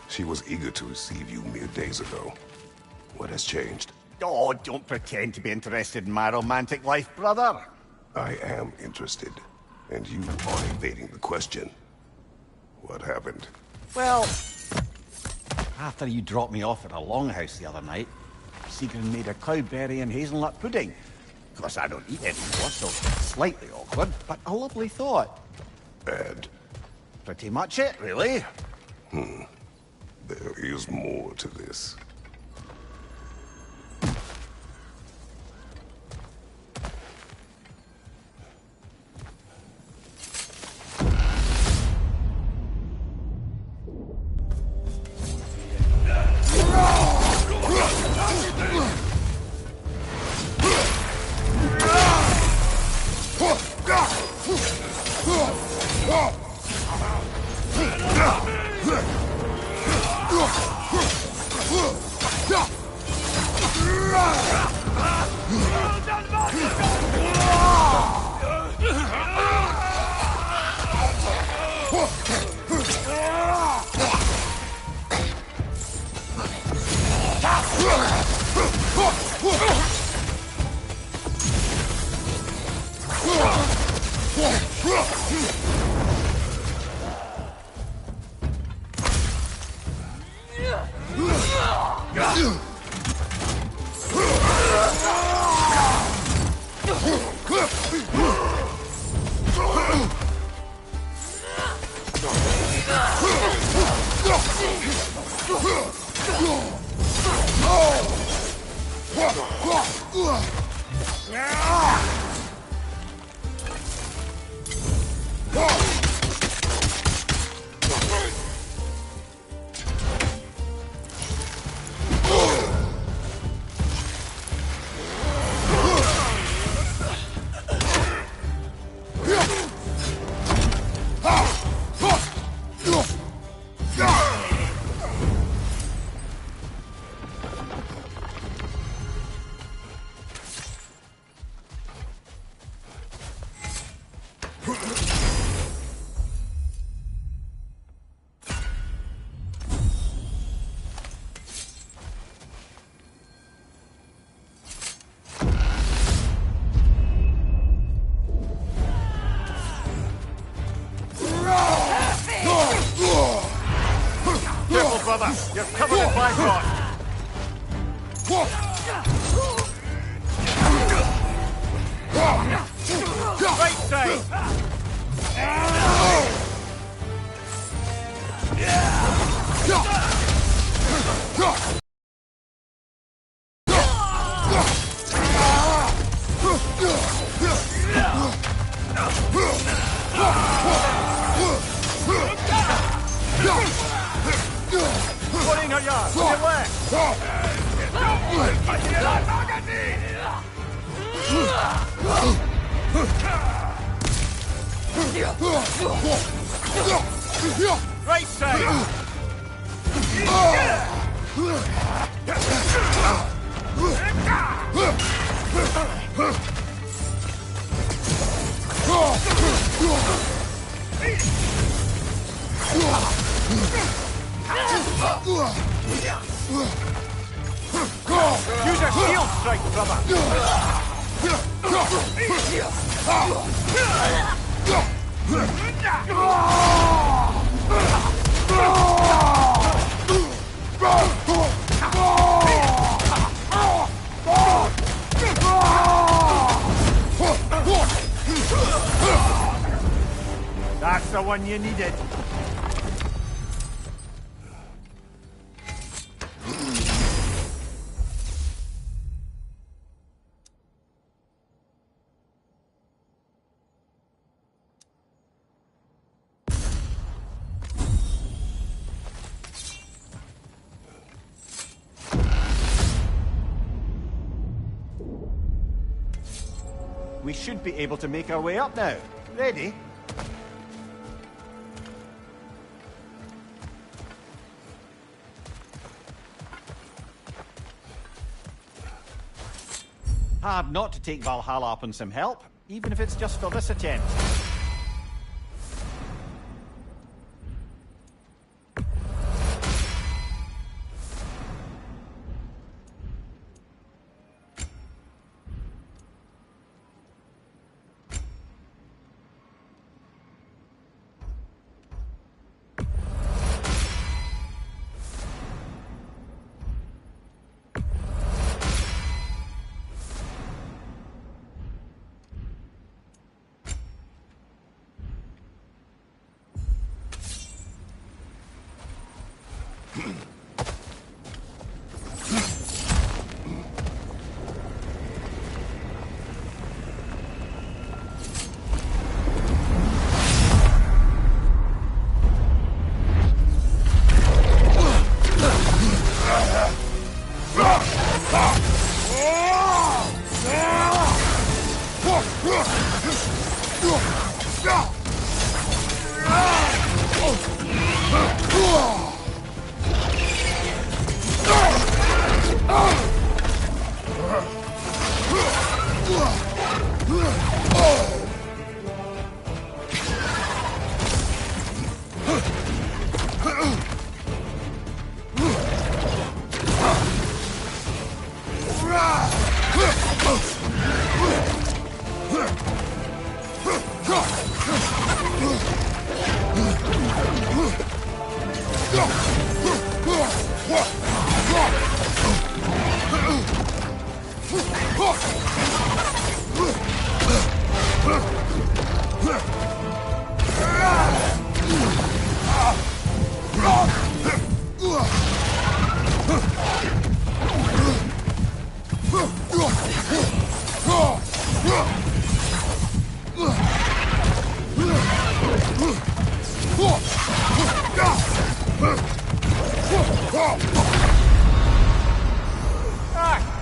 She was eager to receive you mere days ago. What has changed? Oh, don't pretend to be interested in my romantic life, brother. I am interested, and you are evading the question. What happened? Well, after you dropped me off at a longhouse the other night, Sigrun made a cloudberry and hazelnut pudding. Of course, I don't eat anymore, so slightly awkward, but a lovely thought. And? Pretty much it, really. There is more to this. Brother, you're covered in bifrost. Right side. Right side! Use a shield strike, brother! That's the one you needed. We should be able to make our way up now. Ready? Hard not to take Valhalla up on some help, even if it's just for this attempt.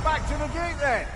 Back to the gate then!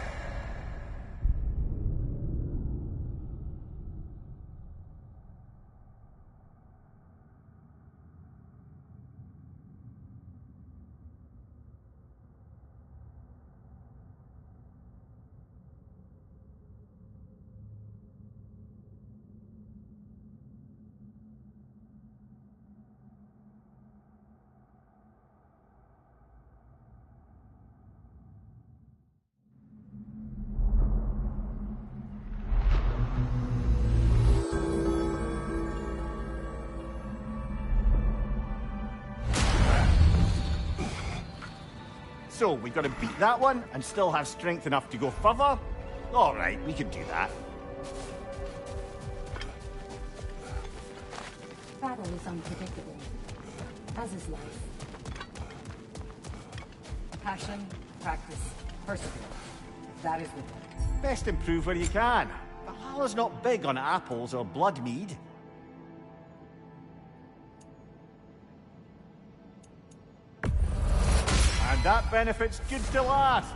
So, we gotta beat that one and still have strength enough to go further? Alright, we can do that. Battle is unpredictable, as is life. Passion, practice, perseverance. That is the goal. Best improve where you can. Valhalla's not big on apples or blood mead. And that benefit's good to last.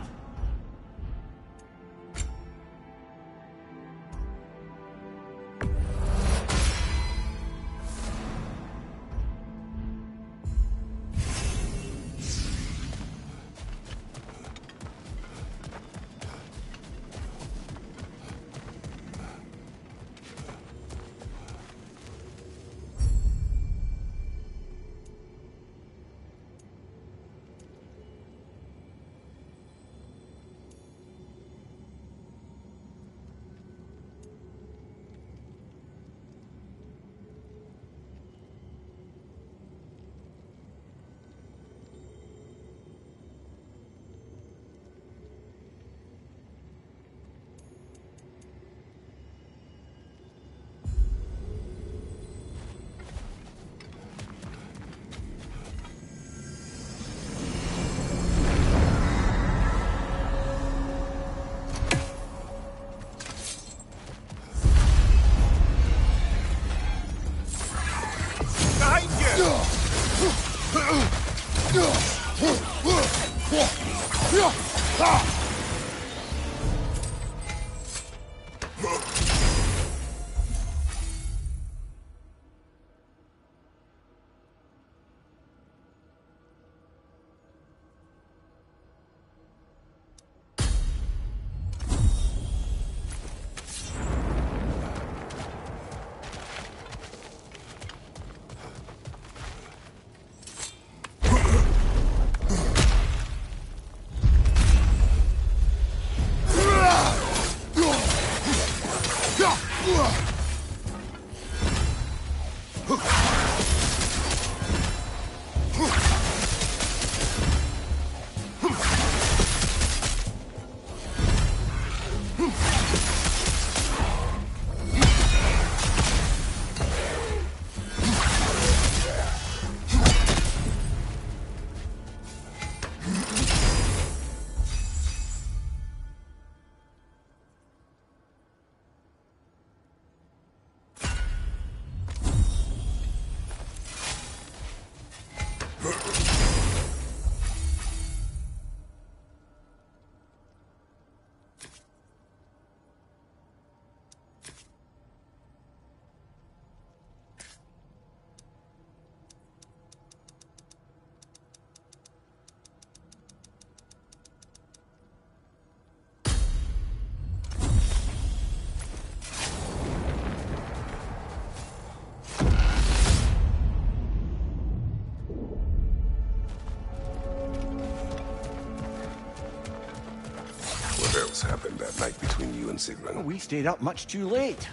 What else happened that night between you and Sigrun? We stayed up much too late.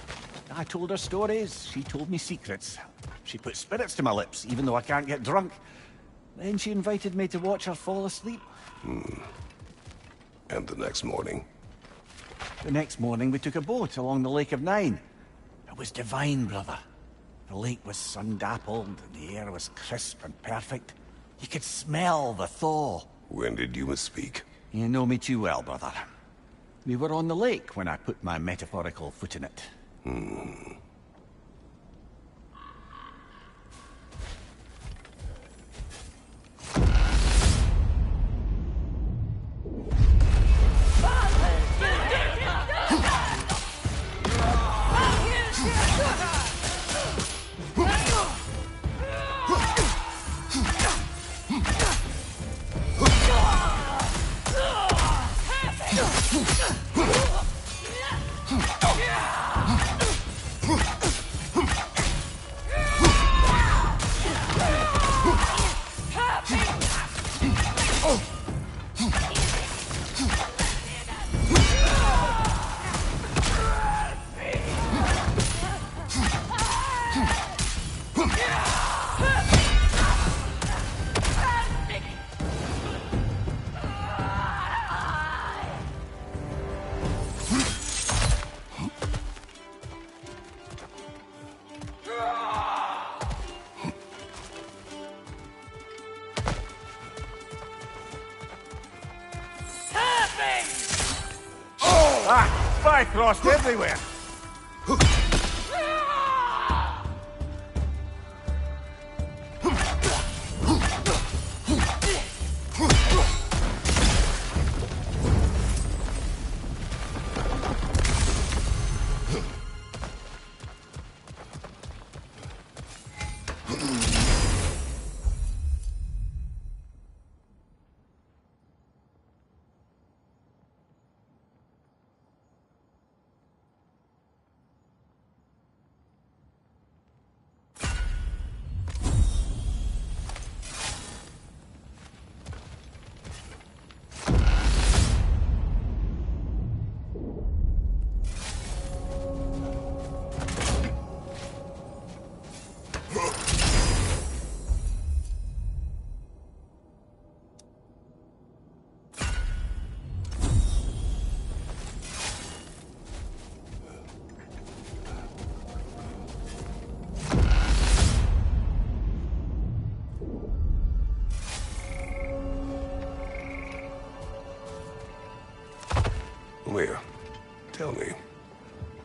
I told her stories, she told me secrets. She put spirits to my lips, even though I can't get drunk. Then she invited me to watch her fall asleep. And the next morning? The next morning we took a boat along the Lake of Nine. It was divine, brother. The lake was sun-dappled, and the air was crisp and perfect. You could smell the thaw. When did you misspeak? You know me too well, brother. We were on the lake when I put my metaphorical foot in it. Bifrost everywhere! Leah, tell me,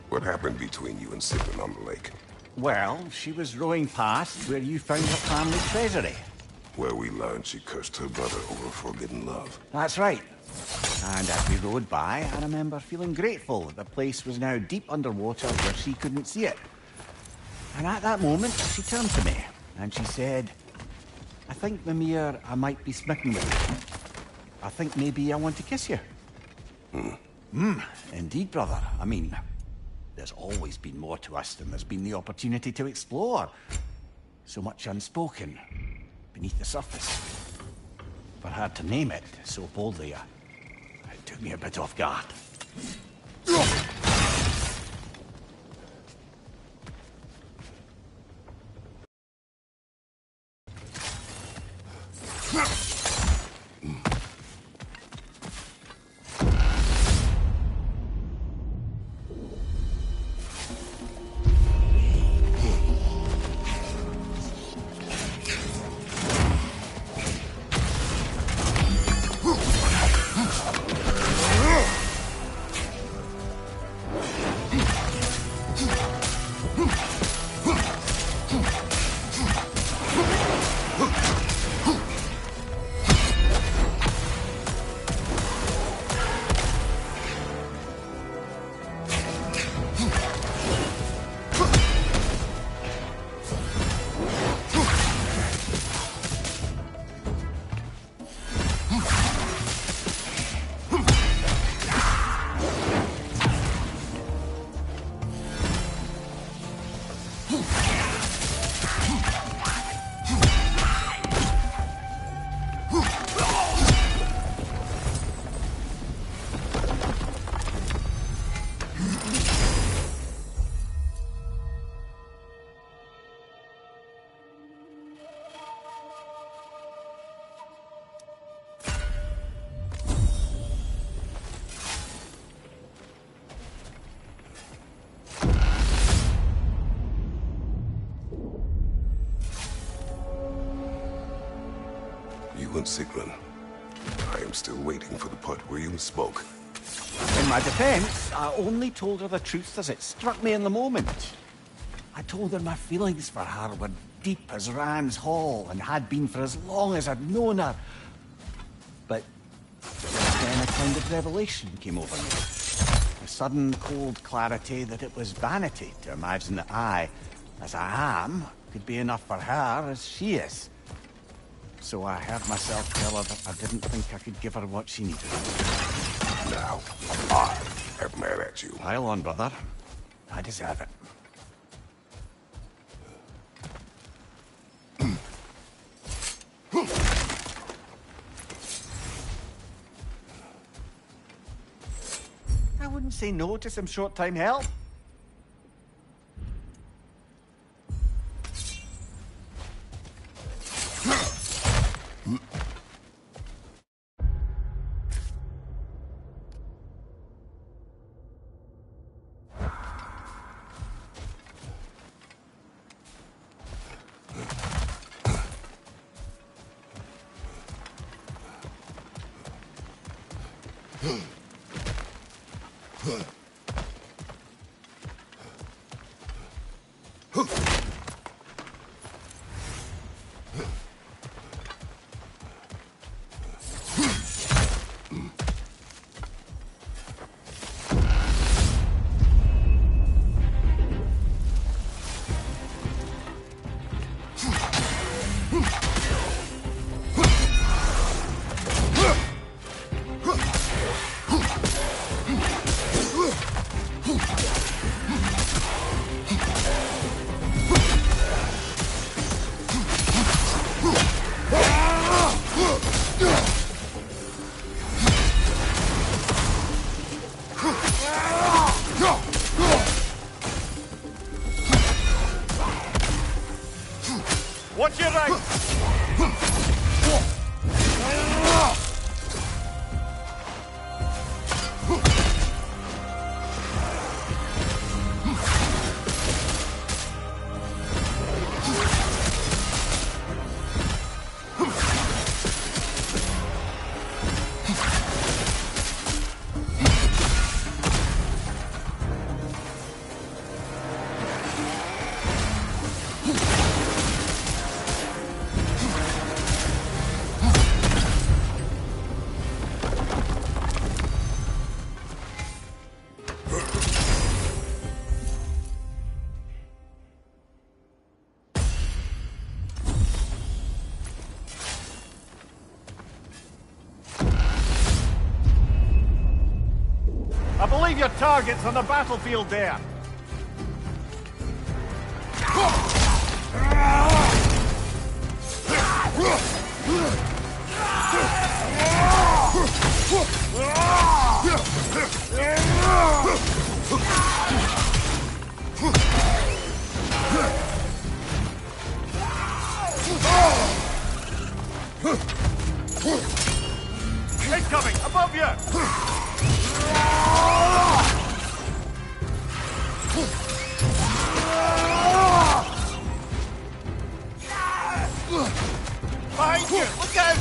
what happened between you and Sigrun on the lake? Well, she was rowing past where you found her family treasury. Where we learned she cursed her brother over forbidden love. That's right. And as we rowed by, I remember feeling grateful that the place was now deep underwater where she couldn't see it. And at that moment, she turned to me, and she said, I think, Mimir, I might be smitten with you. I think maybe I want to kiss you. Indeed, brother. I mean, there's always been more to us than there's been the opportunity to explore. So much unspoken, beneath the surface. For her to name it so boldly, it took me a bit off guard. You and Sigrun. I am still waiting for the part where you spoke. In my defense, I only told her the truth as it struck me in the moment. I told her my feelings for her were deep as Rand's Hall and had been for as long as I'd known her. But then a kind of revelation came over me. A sudden cold clarity that it was vanity to imagine that I, as I am, could be enough for her as she is. So I heard myself tell her that I didn't think I could give her what she needed. Now, I am mad at you. Pile on, brother. I deserve it. I wouldn't say no to some short-time help. Watch your right! believe your target's on the battlefield there. Incoming! Above you! Behind you! Look out!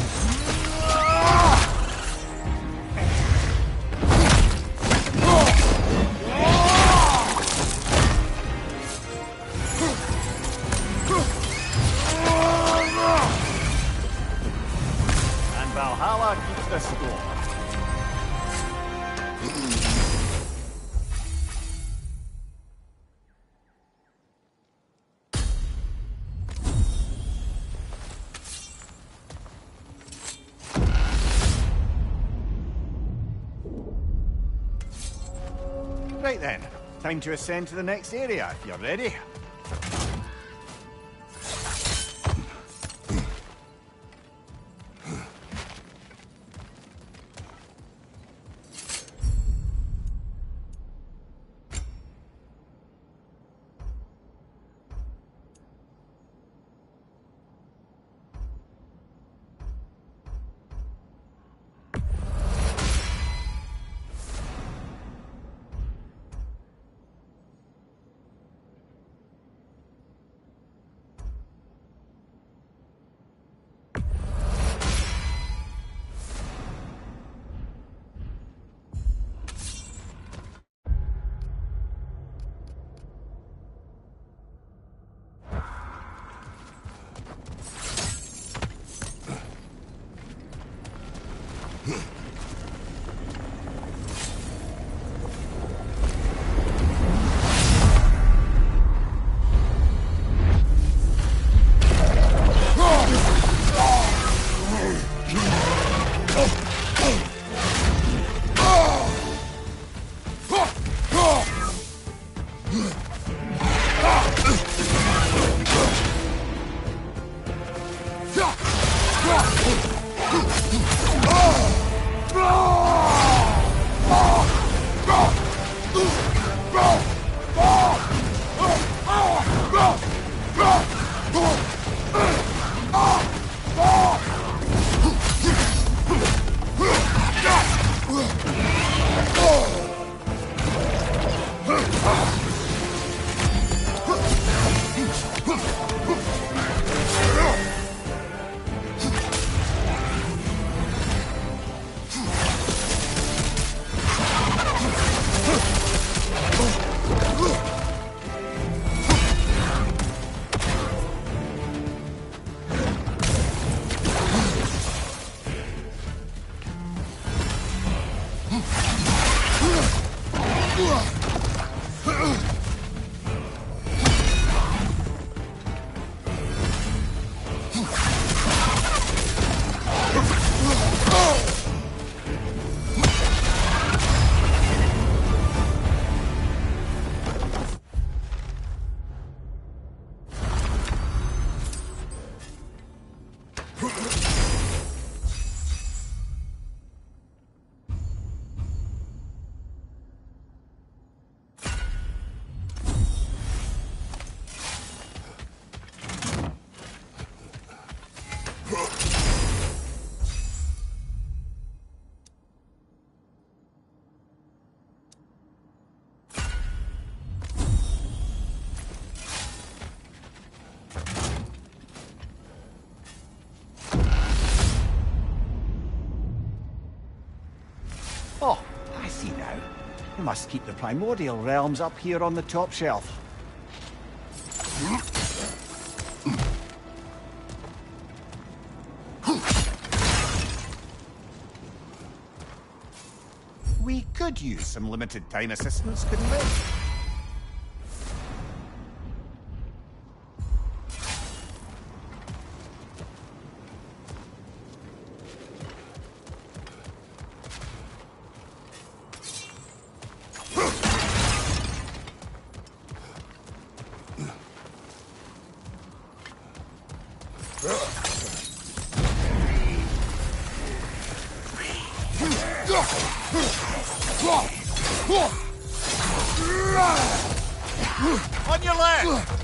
And Valhalla keeps the score. Right then, time to ascend to the next area, if you're ready. Oh, I see now. We must keep the primordial realms up here on the top shelf. We could use some limited time assistance, couldn't we? On your left!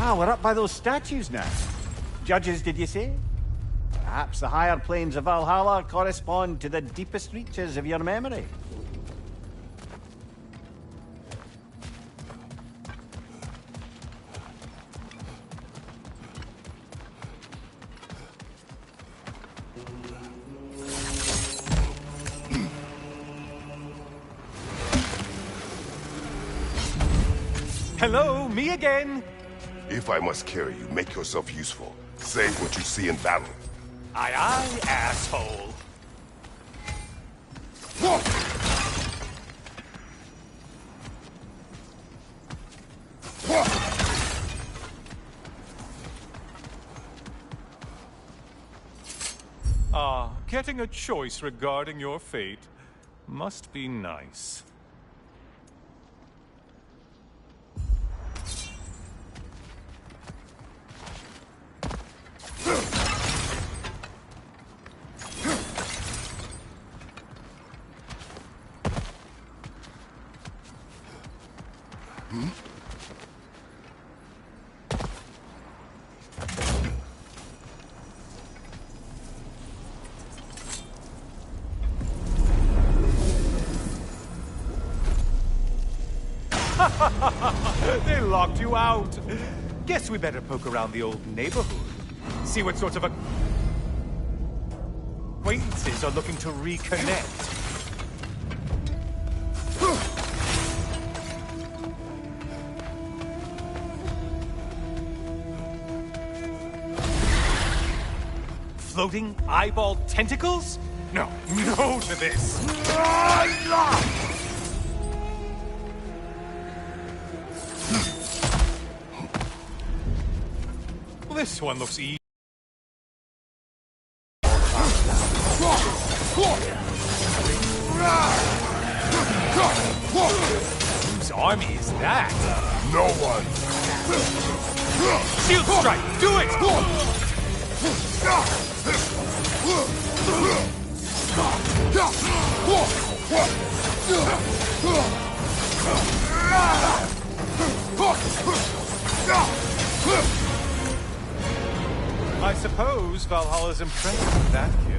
Ah, we're up by those statues now. Judges, did you say? Perhaps the higher planes of Valhalla correspond to the deepest reaches of your memory. Hello, me again. If I must carry you, make yourself useful. Say what you see in battle. Aye, aye, asshole. Ah, getting a choice regarding your fate must be nice. They locked you out. Guess we better poke around the old neighborhood. See what sorts of acquaintances are looking to reconnect. Floating eyeball tentacles? No, no to this. Well, this one looks easy. Whose army is that? No one! Shield strike! Do it! I suppose Valhalla's impressed with that kill.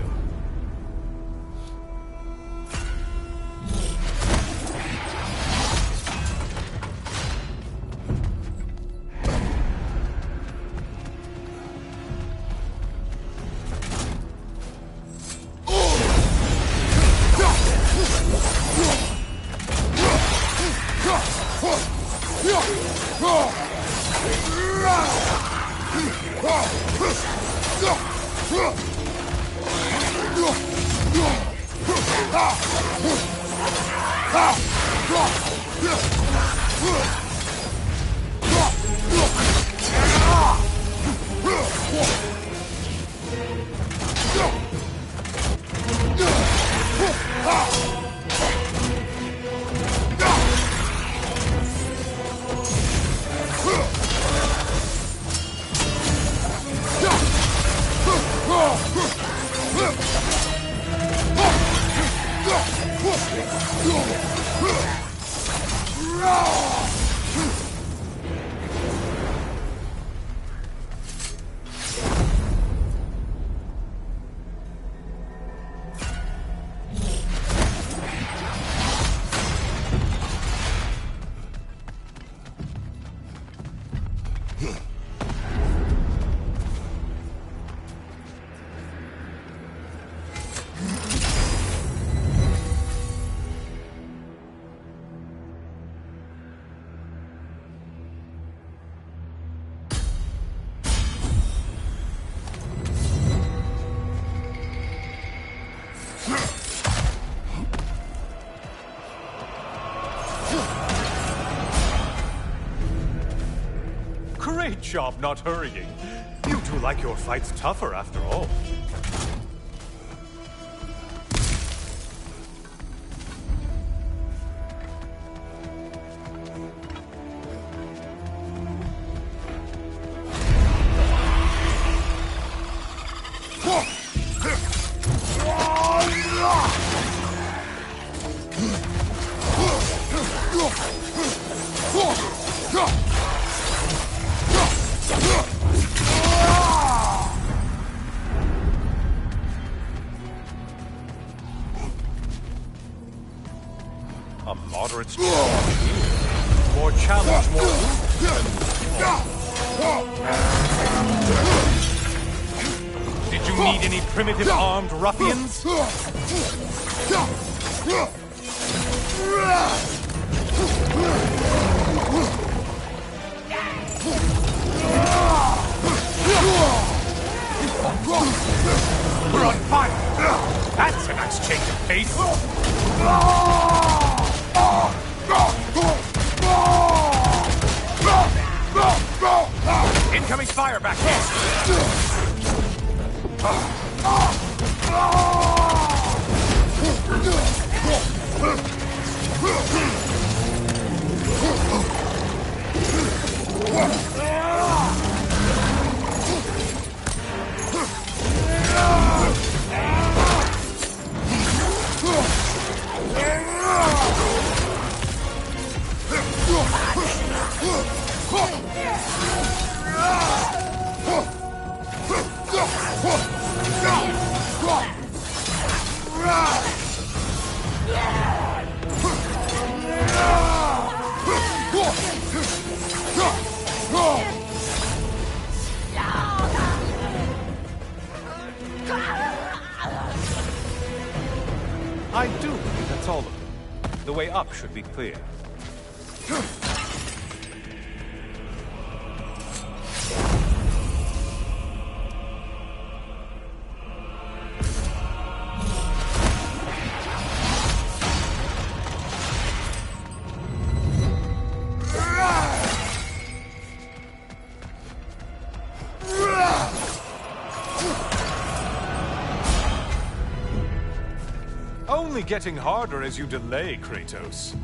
Great job not hurrying. You two like your fights tougher after all. A moderate strength. More challenge, more movement. Did you need any primitive armed ruffians? We're on fire! That's a nice change of pace! Incoming fire back I do believe that's all of them. The way up should be clear. Only getting harder as you delay, Kratos.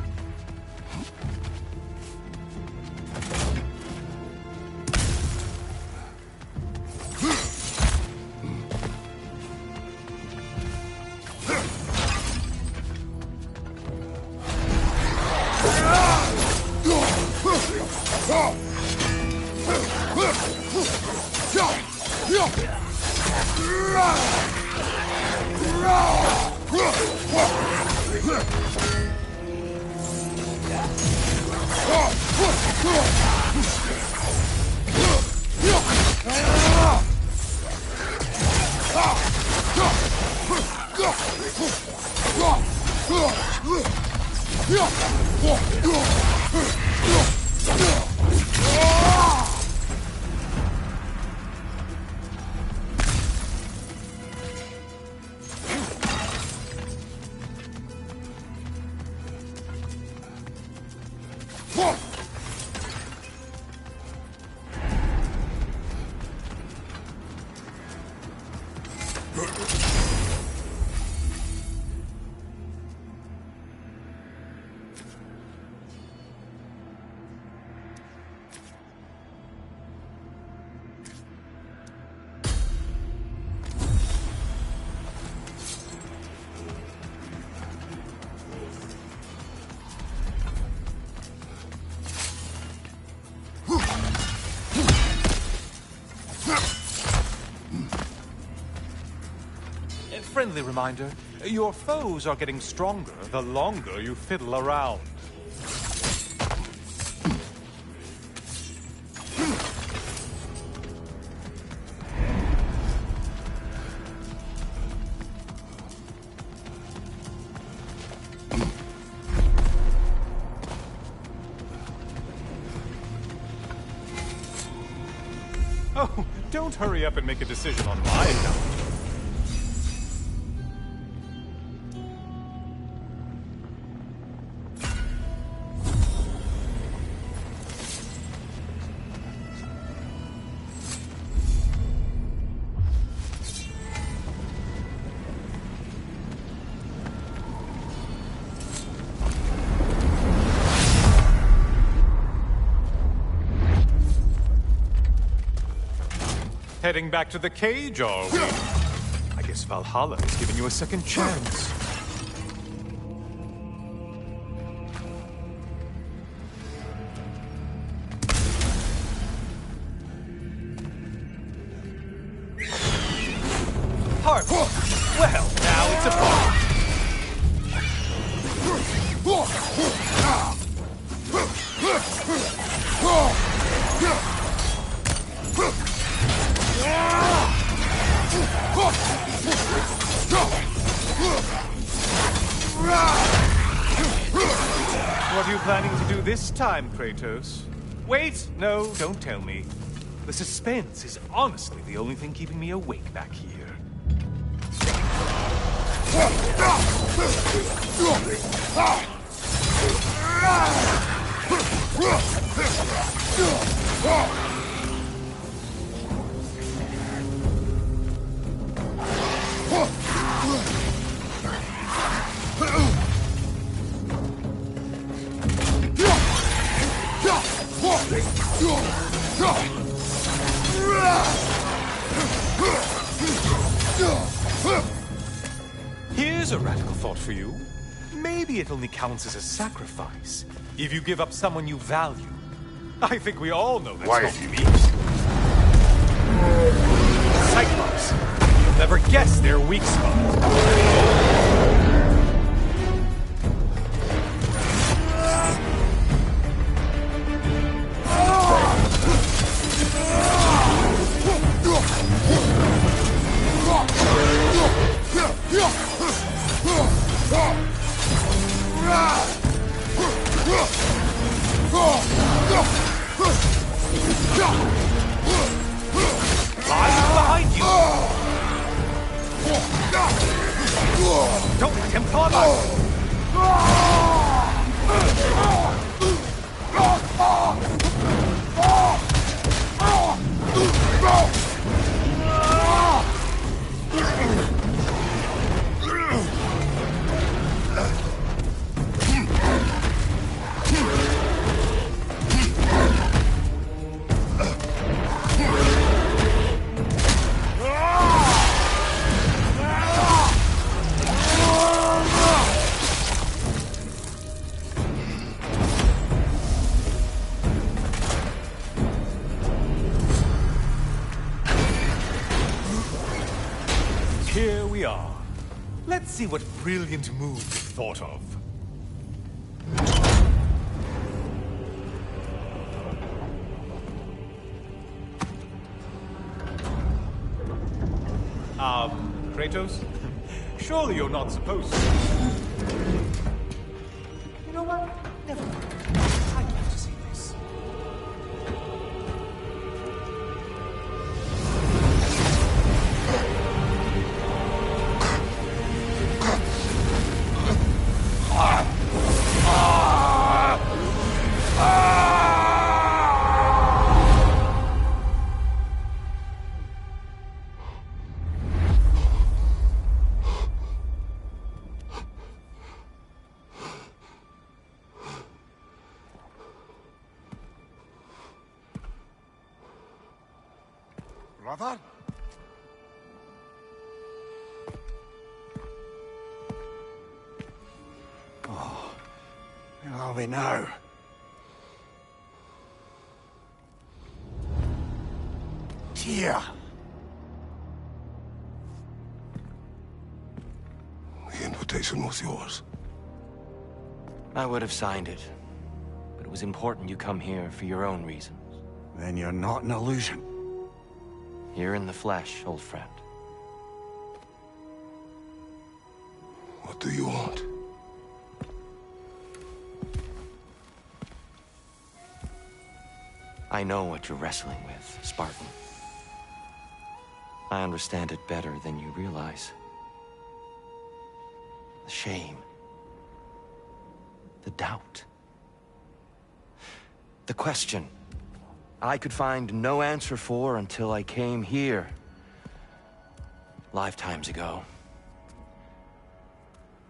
Friendly reminder, your foes are getting stronger the longer you fiddle around. Oh, don't hurry up and make a decision on my account. Heading back to the cage, are we? I guess Valhalla is giving you a second chance. Harp! Well, now it's a party. What are you planning to do this time, Kratos? Wait! No, don't tell me. The suspense is honestly the only thing keeping me awake back here. Here's a radical thought for you. Maybe it only counts as a sacrifice if you give up someone you value. I think we all know that's not me. Cyclops. You'll never guess their weak spot. Behind you! Don't let him climb us! Here we are. Let's see what brilliant move you thought of. Kratos? Surely you're not supposed to. You know what? Never mind. I'd like to see this. Brother? Oh, where are we now? Tyr! The invitation was yours. I would have signed it, but it was important you come here for your own reasons. Then you're not an illusion. Here in the flesh, old friend. What do you want? I know what you're wrestling with, Spartan. I understand it better than you realize. The shame. The doubt. The question I could find no answer for until I came here. Lifetimes ago.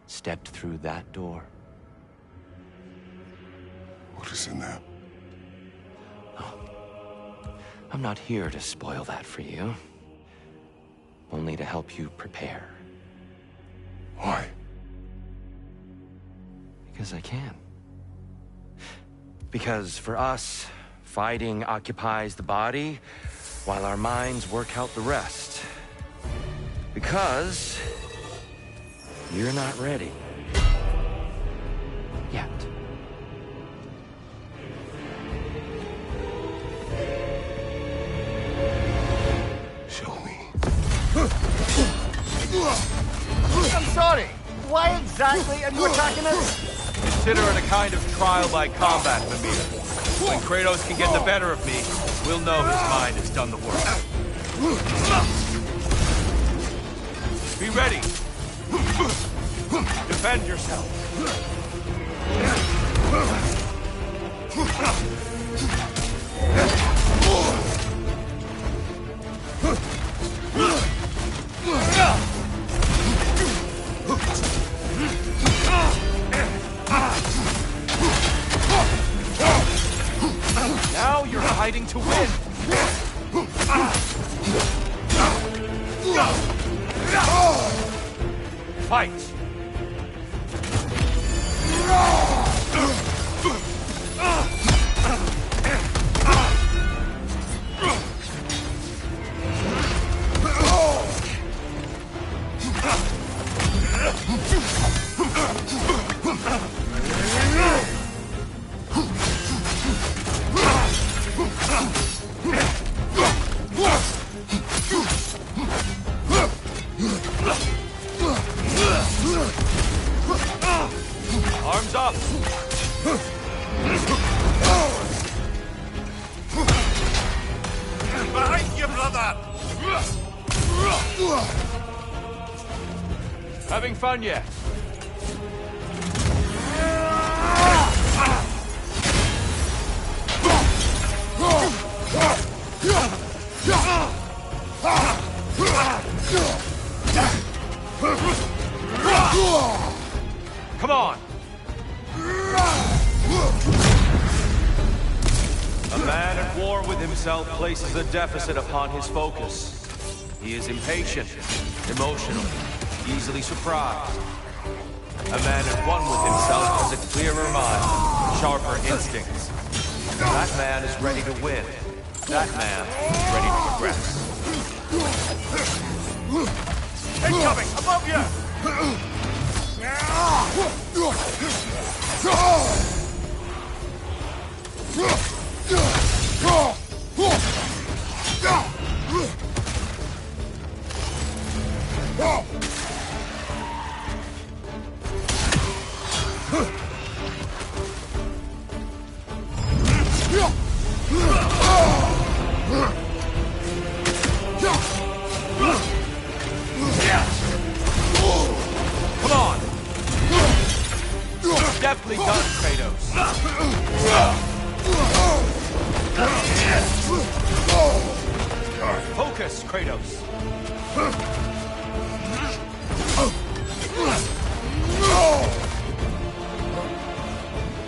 Stepped through that door. What is in there? I'm not here to spoil that for you. Only to help you prepare. Why? Because I can. Because for us, fighting occupies the body, while our minds work out the rest. Because you're not ready. Yet. Show me. I'm sorry. Why exactly are you attacking us? Consider it a kind of trial by combat, Mimir. When Kratos can get the better of me, we'll know his mind has done the work. Be ready. Defend yourself. Now you're fighting to win. Fight. Arms up! Behind you, brother! Having fun yet? Come on! A man at war with himself places a deficit upon his focus. He is impatient, emotional, easily surprised. A man at one with himself has a clearer mind, sharper instincts. That man is ready to win. That man is ready to progress. Incoming! Above you! Come on! Deftly done, Kratos. Focus, Kratos.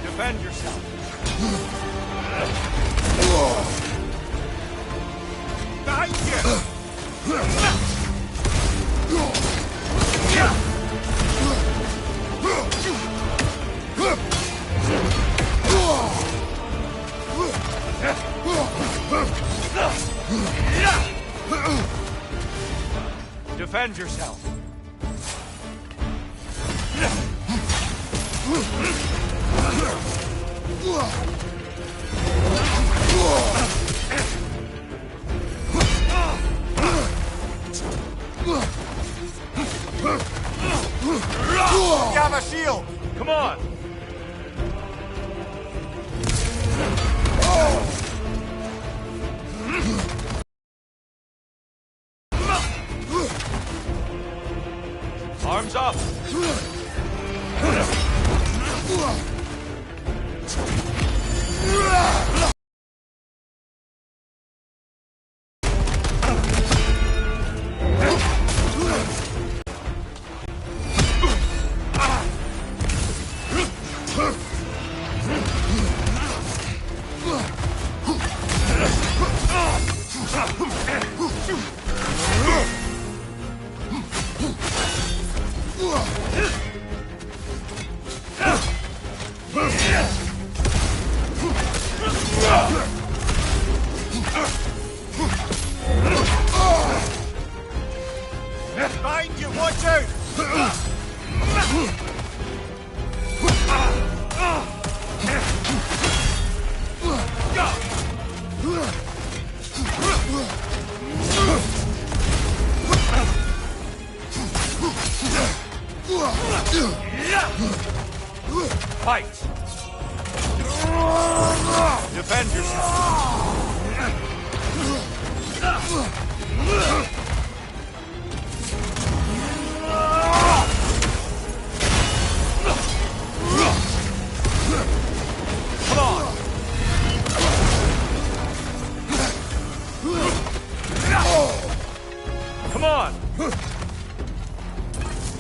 Defend yourself. Behind you! Defend yourself. You have a shield. Come on. Fight! Defend yourself! Come on!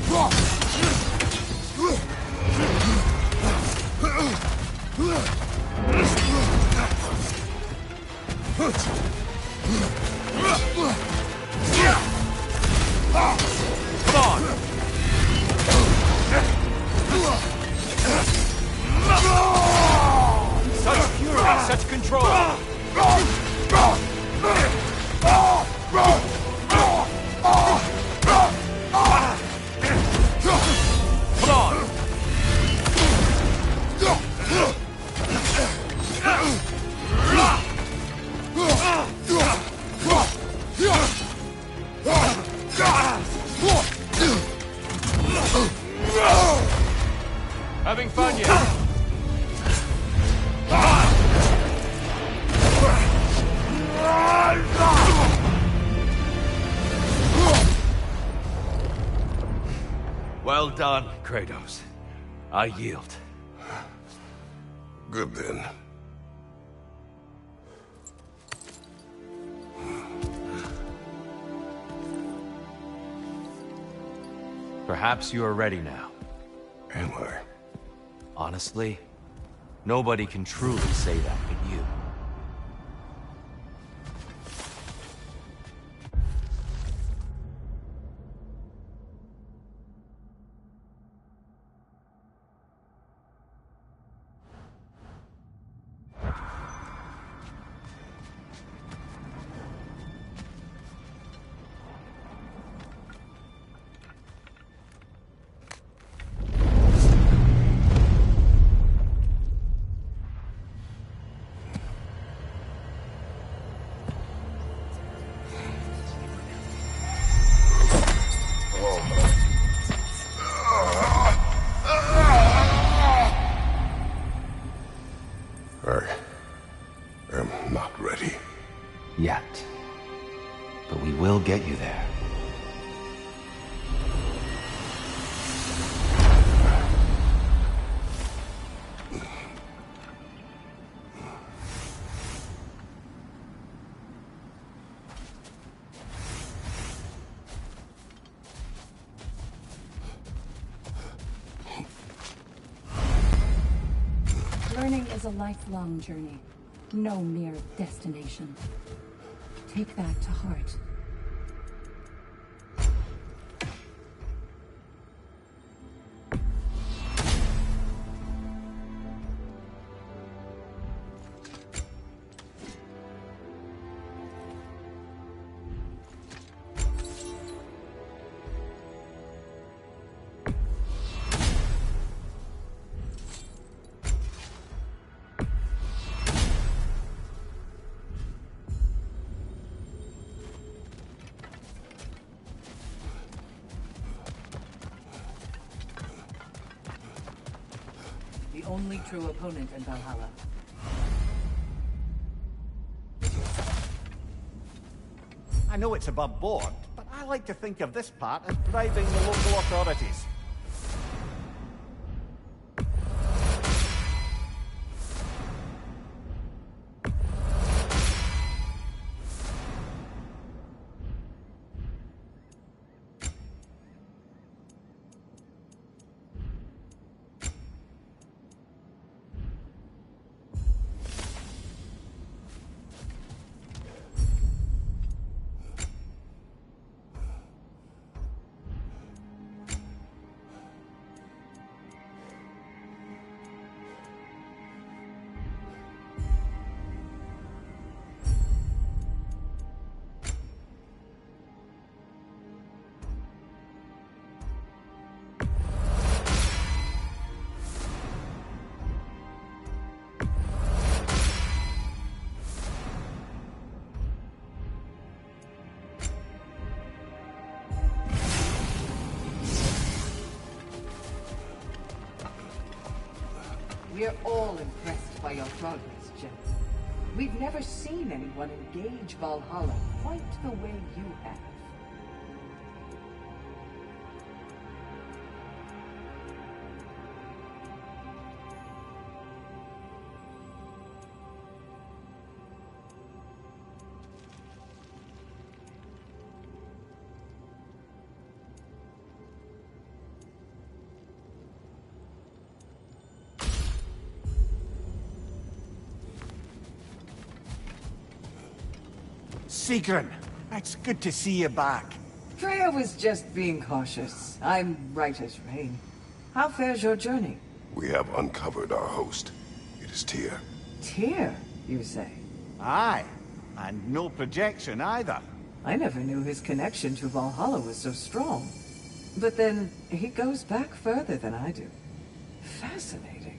Come on! Such fury, such control! Come on! Having fun yet? Well done, Kratos. I yield. Good then. Perhaps you are ready now. Am I? Honestly, nobody can truly say that but you. I am not ready. Yet. But we will get you there. Learning is a lifelong journey, no mere destination. Take that to heart. The only true opponent in Valhalla. I know it's above board, but I like to think of this part as bribing the local authorities. We're all impressed by your progress, General. We've never seen anyone engage Valhalla quite the way you have. Sigrun, it's good to see you back. Freya was just being cautious. I'm right as rain. How fares your journey? We have uncovered our host. It is Tyr. Tyr, you say? Aye, and no projection either. I never knew his connection to Valhalla was so strong. But then, he goes back further than I do. Fascinating.